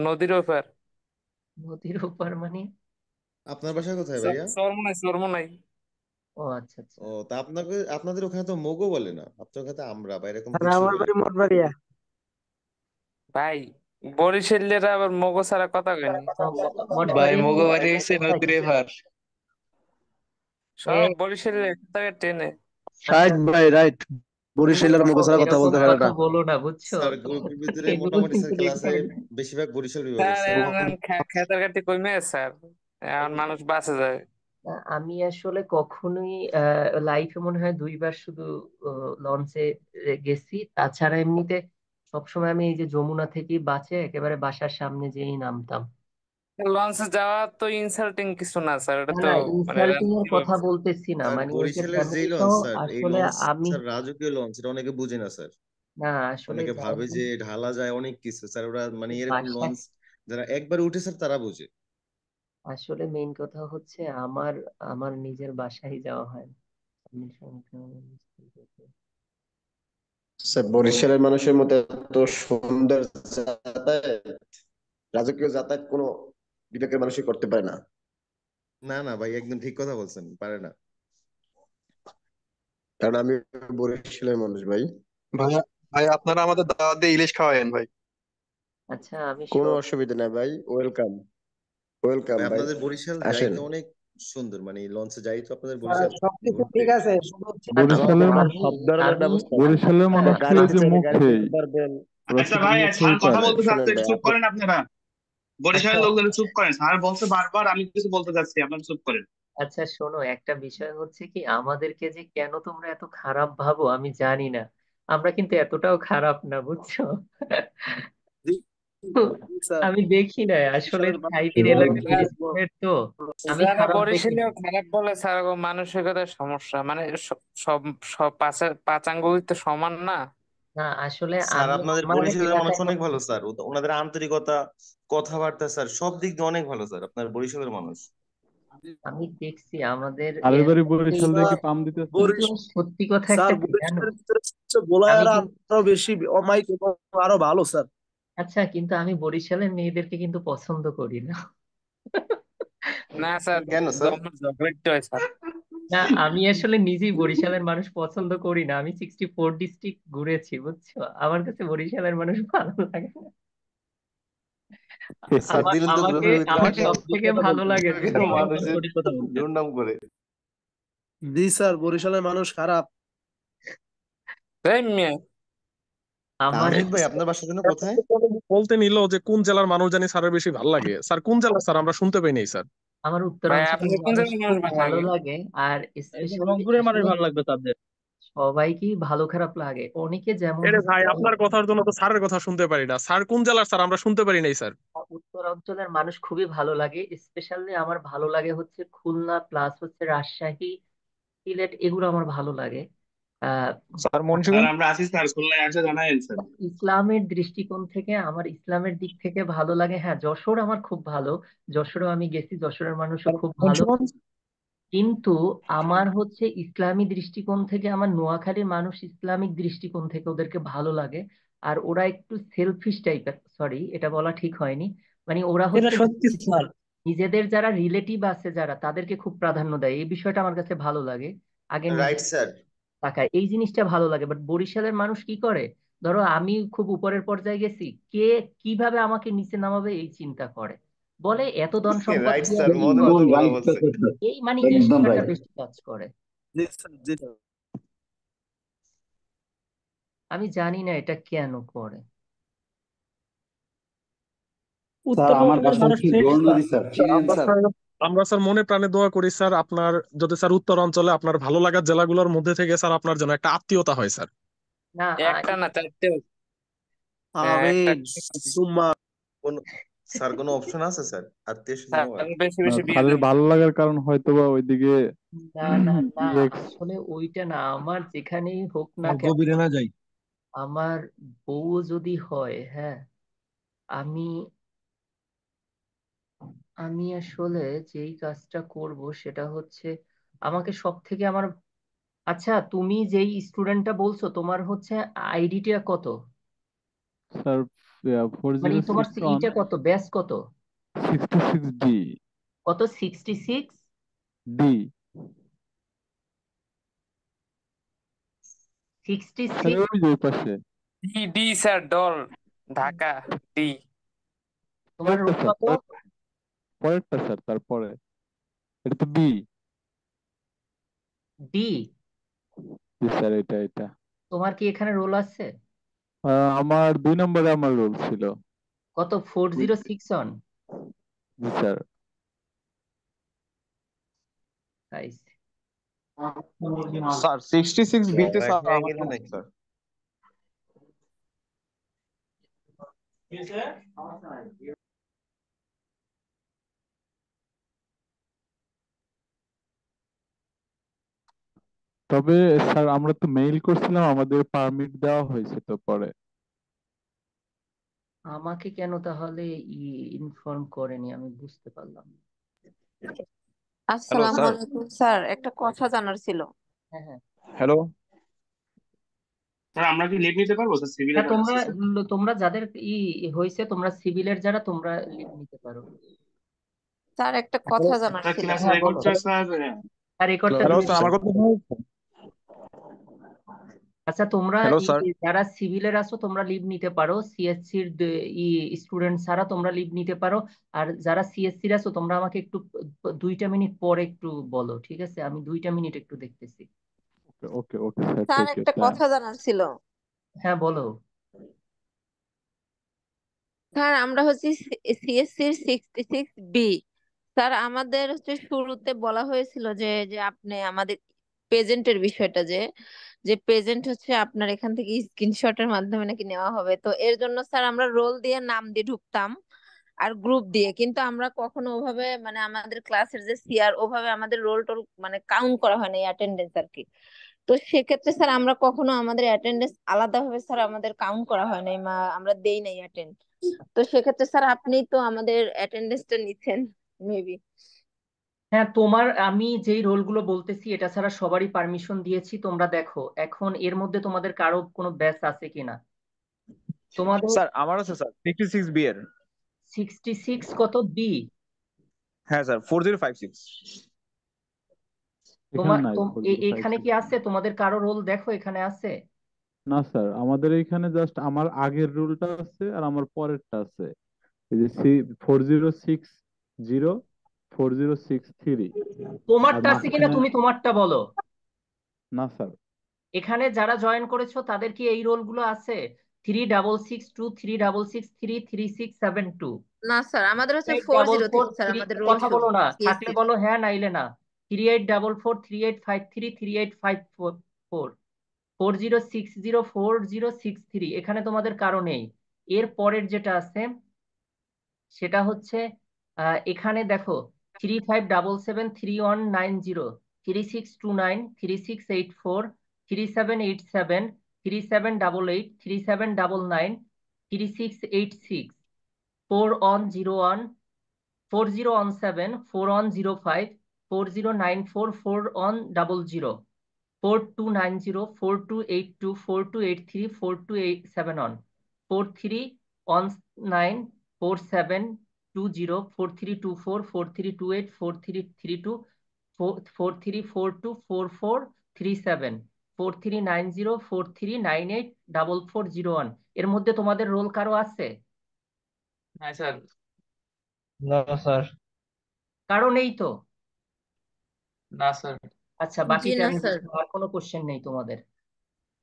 নদীর ওপার। নদীর ওপার মানে? আপনার বাসা কোথায় ভাইয়া? চরমোনাই চরমোনাই। ও আচ্ছা আচ্ছা। ও তা আপনাদের ওখানে তো মোগো বলে না, আপনার ওখানে তো আমরা বা এরকম স্যার কিছু আমার বলে। বাড়ি মঠবাড়িয়া। ভাই, বরিশালেরা আবার মগো ছাড়া কথা কয়নি। ভাই মঠবাড়িয়া মগো বাড়ি হইছে কোথায়? নদীর এপার। সব বরিশালের এক থেকে টেনে। রাইট ভাই, রাইট। তুমি বরিশালের মুখ ছাড়া কথা এরকম বলতে পারে কথা না। বলো না, বুঝছো স্যার তো? গ্রুপের ভিতরে এগুলো মোটামুটি কিন্তু স্যার ক্লাসে রেকর্ড। বেশিরভাগ বরিশাল বিভাগের স্যার স্যার। এখন খেতার কাটি কমে স্যার, এখন মানুষ বাঁচে যায়। আমি আসলে কখনোই লাইফে মনে হয় 2বার শুধু লঞ্চে গেছি, তাছাড়া এমনিতে সবসময় আমি এই যে যমুনা থেকে বাসে একেবারে বাসার সামনে যেই নামতাম। লঞ্চে যাওয়া তো ইনসাল্টিং কিছু না স্যার, এটা না তো না, মানে ইনসাল্টিং এর কি কথা বলবো? বলতেছি না, স্যার মানে ওই যে বরিশালের যেই ফ্যামিলি লঞ্চ সহ স্যার, এই আসলে লঞ্চ আমি স্যার রাজকীয় লঞ্চ, এটা অনেকে বুঝে না স্যার। না আসলে অনেকে ভাবে যাই যে হোক, ঢালা যায় অনেক কিছু স্যার, ওরা মানে এরকম বাসায় লঞ্চ যারা একবার উঠে স্যার তারা বুঝে। আসলে মেইন কথা হচ্ছে আমার আমার নিজের বাসায় যাওয়া হয় না। আমি স্যার বরিশালের মানুষের মধ্যে তো সুন্দর যাতায়াত, রাজকীয় যাতায়াত কোনো বিবেকের মানুষই করতে পারে না। না না ভাই, একদম ঠিক কথা বলছেন, পারে না। কারণ আমি বরিশালের মানুষ ভাই। ভাই ভাই আপনারা আমাদের দাওয়াত দিয়ে ইলিশ খাওয়ায়েন ভাই। আচ্ছা আমি কোনো সব অসুবিধা নাই ভাই, ওয়েলকাম ওয়েলকাম ভাই ভাই, আপনাদের বরিশাল আসেন। যাইতে অনেক সুন্দর, মানে লঞ্চে যাই তো আপনাদের স্যার বরিশাল সবকিছু ঘুরতে। ঠিক আছে, শুধু হচ্ছে আচ্ছা বরিশালের আমাদের আমি মানুষ সব ধরনের আমি ব্যবস্থা আছে। বরিশালের হ্যাঁ মানুষ শুধু গাড়িতে যে চাইলে গাড়িতে মুখেই, যেতে পারবেন। ওরা আচ্ছা শুধু ভাই, স্যার মুখেই কথা পারে। বলতে চাচ্ছে, শুনেন একটু ভাই, চুপ করেন আপনারা। আচ্ছা বরিশালের লোকজন চুপ করেন, স্যার বলছে বারবার, আমি কিছু বলতে চাচ্ছি, আপনারা চুপ করেন। আচ্ছা শোনো, একটা বিষয় হচ্ছে কি, আমাদেরকে যে কেন তোমরা এত খারাপ ভাবো আমি জানি না, আমরা কিন্তু এতটাও খারাপ না, বুঝছো? জি, জি স্যার। আমি দেখি না আসলে বরিশালের মানুষ সাইডের এলাকার স্যার, স্টুডেন্ট তো, আমি যারা খারাপ দেখি না। বরিশালীয় খারাপ বলে স্যার, ও মানসিকতার সমস্যা, মানে সব সব পাঁচ আঙ্গুলই তো সমান না। না আসলে স্যার আমি আপনাদের আমার বরিশালের মানুষ এলাকায় অনেক ভালো স্যার, ওনাদের আন্তরিকতা, কথাবার্তা স্যার সব দিক দিয়ে অনেক ভালো স্যার আপনার বরিশালের মানুষ। আমি দেখছি আমাদের তাদের বাড়ি এলাকাতেই, বরিশাল স্যার দেখি পাম দিতেছে। কিন্তু সত্যি কথা স্যার একটা কি জানো, বরিশালের ভিতরে হচ্ছে আমি বোলায়ারা কিন্তু আরো বেশি অমায়িক এবং আরো ভালো স্যার। আচ্ছা কিন্তু আমি বরিশালের মেয়েদেরকে কিন্তু পছন্দ করি না। না স্যার, কেন স্যার? আমার ঝগড়াটা হয় স্যার। না আমি আসলে নিজেই বরিশালের মানুষ পছন্দ করি না, আমি 64 ডিস্ট্রিক্ট ঘুরেছি, বুঝছো, আমার কাছে বরিশালের মানুষ ভালো লাগে না। স্যার দিলেন তো আমাকে গ্রুপের ভিতরে আমার আগে, সব থেকে ভালো লাগে কেন তুমি একদম মানুষের সঠিক কথা বলছো। দুর্নাম করে। জি স্যার, বরিশালের মানুষ খারাপ। তাই মিয়া, আমার তাহিদ ভাই আপনার বাসা যেন কোথায়? বলতে নিল যে কোন জেলার মানুষ জানি স্যারের বেশি ভালো লাগে। স্যার কোন জেলা স্যার, আমরা শুনতে পাই নাই স্যার। আমার ভাই উত্তরাঞ্চলের আপনার কোন মানুষ জায়গায় খুব মানুষ ভালো ভালো লাগে? লাগে, আর স্পেশালি রংপুরের মানুষ আসলে ভালো লাগবে তাদের। সবাইকেই ভালো খারাপ লাগে, অনেকে যেমন এরে হচ্ছে ভাই আপনার কথার জন্য তো স্যারের কথা শুনতে পারি না। স্যার কোন জেলার স্যার, আমরা শুনতে পারি নাই স্যার। উত্তরাঞ্চলের মানুষ খুবই ভালো লাগে, স্পেশালি আমার ভালো লাগে হচ্ছে খুলনা প্লাস হচ্ছে রাজশাহী, সিলেট, এগুলো আমার ভালো লাগে। আহ স্যার স্যার মুন্সিগঞ্জ। আমরা আছি স্যার, খুলনায় আসে জানাইন স্যার। ইসলামের দৃষ্টিকোণ থেকে আমার ইসলামের দিক থেকে ভালো লাগে, হ্যাঁ যশোর আমার খুব ভালো, যশোরেও আমি গেছি, যশোরের মানুষও খুব ভালো। মুন্সিগঞ্জ। কিন্তু আমার হচ্ছে ইসলামী দৃষ্টিকোণ থেকে আমার নোয়াখালীর মানুষ ইসলামিক দৃষ্টিকোণ থেকে ওদেরকে ভালো লাগে। আর ওরা একটু সেলফিশ টাইপের, সরি এটা বলা ঠিক হয়নি, মানে ওরা এটা হচ্ছে সত্যি স্যার। নিজেদের যারা রিলেটিভ আছে যারা তাদেরকে খুব প্রাধান্য দেয়, এই বিষয়টা আমার কাছে ভালো লাগে। আগে নিজে রাইট স্যার। তাকায়, এই জিনিসটা ভালো লাগে। বাট বরিশালের মানুষ কি করে, ধরো আমি খুব উপরের পর্যায়ে গেছি, কে কিভাবে আমাকে নিচে নামাবে এই চিন্তা করে, বলে এত ধন সম্পদ রাইট দিয়ে স্যার, কি মনের করবে, মতো একদম কথা রাইট বলছে। কথা স্যার, এই মানে একদম ঈর্ষাটা রাইট। বেশি কাজ করে। জি স্যার, জি স্যার। আমি জানি না এটা কেন করে। স্যার আমার উত্তরবঙ্গের বাসা মানুষ হচ্ছে fresh sir. Gournadi sir, sir চিনেন আমরা স্যার? স্যার, আমরা স্যার মনে প্রাণে দোয়া করি স্যার, আপনার যদি স্যার উত্তর অঞ্চলে আপনার ভালো লাগার জেলাগুলোর মধ্যে থেকে স্যার আপনার জন্য একটা আত্মীয়তা হয় স্যার। না একটা না, চারটে। একটা আমিন সুম্মা। কোন স্যার কোনো অপশন আছে স্যার আত্মীয় স্বজন স্যার, হওয়ার? বেশি বেশি বিয়ে স্যারের দেন। ভালো লাগার কারণ হয়তো বা ওইদিকে না না না, ex আসলে ওইটা না, আমার যেখানেই হোক না আর কেন, গভীরে না যাই। আমার বউ যদি হয়, হ্যাঁ, আমি আমি আসলে যেই কাজটা করব সেটা হচ্ছে, আমাকে সব থেকে আমার, আচ্ছা তুমি যেই স্টুডেন্টটা বলছো তোমার হচ্ছে আইডিটা কত, স্যার ফোর মানে জিরো তোমার সিক্স ওয়ান ইটা কত, ব্যাচ কত, 66D কত 66 ডি। স্যার 66? ওই যে ওই পাশে D D sir, doll, Dhaka, D. তোমার পরেরটা রোল স্যার, কত? পরেরটা স্যার, তারপরে এটা তো বি। ডি? জি স্যার, এটা এটা তোমার কি এখানে রোল আছে? আমার 2 নম্বরে আমার রোল ছিল। কত, 4061? জি স্যার। স্যার 66B তে স্যার হ্যাঁ আমার গেলেন নাকি স্যার? তবে স্যার আমরা তো মেইল করছিলাম, আমাদের পারমিট দেওয়া হয়েছে তো পরে। আমাকে কেন তাহলে ইনফর্ম করেনি, আমি বুঝতে পারলাম না। হ্যালো আসসালামু স্যার। আলাইকুম স্যার, একটা কথা জানার ছিল। হ্যাঁ হ্যাঁ হ্যালো স্যার আমরা কি লিভ নিতে পারবো স্যার, সিভিলে হ্যাঁ, যারা তোমরা আছে স্যার? তোমরা যাদের হয়েছে, তোমরা সিভিলের যারা, তোমরা লিভ নিতে পারো। স্যার একটা কথা জানার স্যার ছিল। ক্লাস হ্যাঁ বলো। রেকর্ডটা স্যার আর রেকর্ডটা হ্যালো ডিলিট স্যার, আমার করো। কথা শোনা যাচ্ছে? আচ্ছা, তোমরা হ্যালো স্যার। যারা সিভিলের আছো তোমরা লিভ নিতে পারো, সিএসসির স্টুডেন্ট ছাড়া তোমরা লিভ নিতে পারো। আর যারা সিএসসির আছো তোমরা আমাকে একটু 2টা মিনিট পরে একটু বলো, ঠিক আছে? আমি 2টা মিনিট একটু দেখতেছি। Okay okay sir, sir take your একটা টাইম। কথা জানার ছিল। হ্যাঁ বলো। স্যার আমরা হচ্ছে সিএসসির 66B। স্যার আমাদের হচ্ছে শুরুতে বলা হয়েছিল যে যে আপনি আমাদের প্রেজেন্টের বিষয়টা, যে যে প্রেজেন্ট হচ্ছে আপনার এখান থেকে স্ক্রিনশটের মাধ্যমে নাকি নেওয়া হবে। তো এর জন্য স্যার আমরা রোল দিয়ে নাম দিয়ে ঢুকতাম আর গ্রুপ দিয়ে, কিন্তু আমরা কখনো ওভাবে মানে আমাদের ক্লাসের যে সিআর ওভাবে আমাদের রোল টোল মানে কাউন্ট করা হয় না, অ্যাটেন্ডেন্স আর কি। তো সেক্ষেত্রে স্যার আমরা কখনো আমাদের অ্যাটেন্ডেন্স আলাদাভাবে স্যার আমাদের কাউন্ট করা হয় নাই, আমরা দেই নাই অ্যাটেন্ড। তো সেক্ষেত্রে স্যার আপনি তো আমাদের অ্যাটেন্ডেন্সটা নিচ্ছেন মেবি। হ্যাঁ, আমি যেই রোলগুলো বলতেছি এটা ছাড়া সবারই পারমিশন দিয়েছি। তোমরা দেখো এখন এর মধ্যে তোমাদের কারো কোনো ব্যাচ আছে কিনা। তোমাদের স্যার আমার আছে স্যার 66B এর। 66 কত বি? হ্যাঁ স্যার 4056। এখানে তোমার নাই এখানে 4056। কি আছে? তোমাদের কারো রোল দেখো এখানে আছে? না স্যার, আমাদের এখানে জাস্ট আমার আগের রুলটা আছে আর আমার পরেরটা আছে। এই যে 4060, 4063। আর তোমারটা আছে কিনা মাঝখানে তুমি তোমারটা বলো। না স্যার। এখানে যারা জয়েন করেছো তাদের কি এই রোলগুলো আছে? 3662, 3663, 3672, না স্যার, আমাদের হচ্ছে eight four double zero four three sir three. আমাদের রোল কথা শুরু বলো না, থাকলে সিএসসি। বলো হ্যাঁ, নাইলে না। 3844, 3853, 3854, 4060, 4063, এখানে তোমাদের কারো নেই। এর পরের যেটা আছে সেটা হচ্ছে এখানে দেখো 3577, 3190, 3629, 3684, 3787, 3788, 3799, 3686, 4101, 4017, 4105, 4094, 4100, 4290, 4282, 4283, 4271, 4319, 4720, 4324, 4328, 4332, 4342, 4437, 4390, 4398, 4401। এর মধ্যে তোমাদের রোল কারো আছে? হ্যাঁ স্যার। না স্যার। কারো নেই তো? না স্যার। আচ্ছা, জি বাকিটা না আমি স্যার। বুঝবো, আর কোনো কোশ্চেন নেই তোমাদের।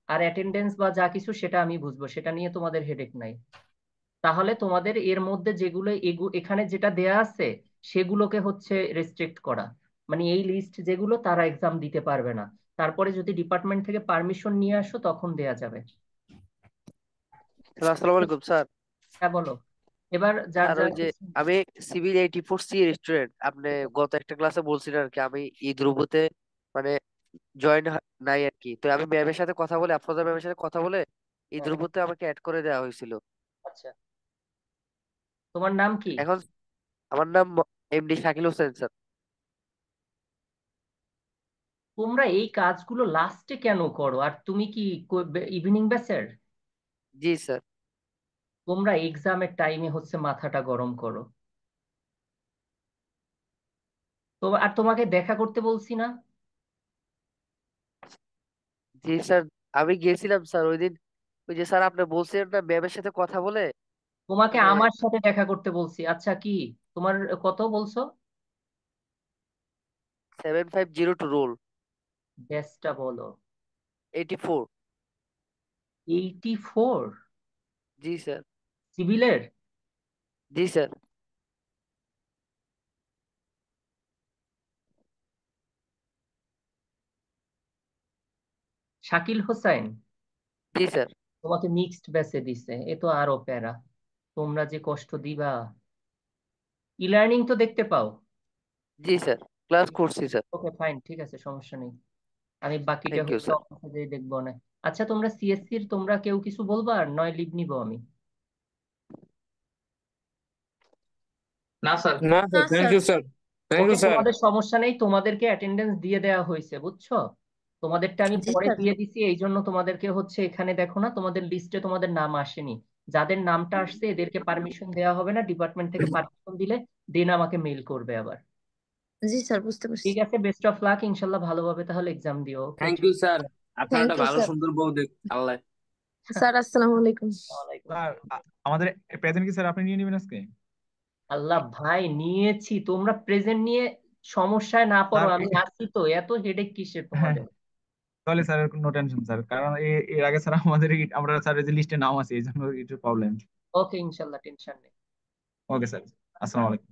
আর অ্যাটেন্ডেন্স বা যা কিছু সেটা আমি বুঝবো, সেটা নিয়ে তোমাদের হেডেক নাই। তাহলে তোমাদের এর মধ্যে যেগুলো এখানে যেটা দেয়া আছে সেগুলোকে হচ্ছে রেস্ট্রিক্ট করা, মানে এই লিস্ট যেগুলো তারা এক্সাম দিতে পারবে না। তারপরে যদি ডিপার্টমেন্ট থেকে পারমিশন নিয়ে আসো তখন দেয়া যাবে। স্যার আসসালামু আলাইকুম স্যার। হ্যাঁ বলো। এবার যার স্যার যার ওই যে আমি সিভিল 84C এর স্টুডেন্ট, আপনি গত একটা ক্লাসে বলছিলেন আর কি আমি এই ধ্রুবতে মানে জয়েন নাই আর কি। তো আমি ম্যামের সাথে কথা বলে, আফরোজা ম্যামের সাথে কথা বলে এই হ্যাঁ, ধ্রুবতে আমাকে অ্যাড করে দেওয়া হয়েছিল। আচ্ছা, তোমার নাম কি? এখন আমার নাম এমডি শাকিল হোসেন স্যার। তোমরা এই কাজগুলো লাস্টে কেন করো? আর তুমি কি ইভিনিং ব্যাচের? জি স্যার। তোমরা এক্সামের টাইমে হচ্ছে মাথাটা গরম করো। তো আর তোমাকে দেখা করতে বলছি না? জি স্যার, আমি গিয়েছিলাম স্যার ওই দিন। ওই যে স্যার আপনি বলছিলেন না ম্যামের সাথে কথা বলে তোমাকে মানে আমার সাথে দেখা করতে বলছি। আচ্ছা, কি তোমার কত বলছো? 7502 রোল ব্যাচটা বলো। 84। 84? জি স্যার। সিভিলের? জি স্যার। শাকিল হোসেন? জি স্যার। তোমাকে মিক্সড ব্যাচে দিছে, এ তো আরো প্যারা। তোমরা যে কষ্ট দিবা। ই লার্নিং তো দেখতে পাও? জি স্যার, ক্লাস করছি স্যার। ওকে ফাইন, ঠিক আছে, সমস্যা নেই। আমি বাকিটা থ্যাংক ইউ হচ্ছে স্যার। অফিসে যেয়ে দেখবো না। আচ্ছা তোমরা সিএসসি র তোমরা কেউ কিছু বলবা আর নয় লিভ নিবো আমি? না স্যার। না sir, thank you sir, thank okay you sir. তোমাদের সমস্যা নেই, তোমাদেরকে অ্যাটেন্ডেন্স দিয়ে দেওয়া হয়েছে বুঝছো? তোমাদেরটা আমি জি পরে স্যার। দিয়ে দিছি, এই জন্য তোমাদেরকে হচ্ছে এখানে দেখো না, তোমাদের লিস্টে তোমাদের নাম আসেনি। যাদের নামটা আসছে এদেরকে পারমিশন দেওয়া হবে না, ডিপার্টমেন্ট থেকে পারমিশন দিলে দেন আমাকে মেইল করবে আবার। জি স্যার, বুঝতে পারছি। ঠিক আছে, বেস্ট অফ লাক, ইনশাল্লাহ ভালোভাবে তাহলে এক্সাম দিও। ওকে, থ্যাংক ইউ স্যার, আপনার থ্যাংক একটা ইউ ভালো স্যার। সুন্দর বউ দেখ আল্লাহ। স্যার আসসালামু আলাইকুম। স্যার আমাদের প্রেজেন্ট কি স্যার আপনি নিয়ে নেবেন আজকে? আল্লাহ ভাই, নিয়েছি, তোমরা প্রেজেন্ট নিয়ে সমস্যায় না পড়ো, স্যার আমি আছি তো, এত হেডেক কিসের হ্যাঁ তোমাদের? তাহলে স্যার নো টেনশন স্যার, কারণ এর আগে স্যার আমাদের আমরা স্যার যে লিস্টে নাম আছে এই জন্য একটু প্রবলেম। ওকে, ইনশাল্লাহ, টেনশন নেই। ওকে স্যার, আসসালামু আলাইকুম।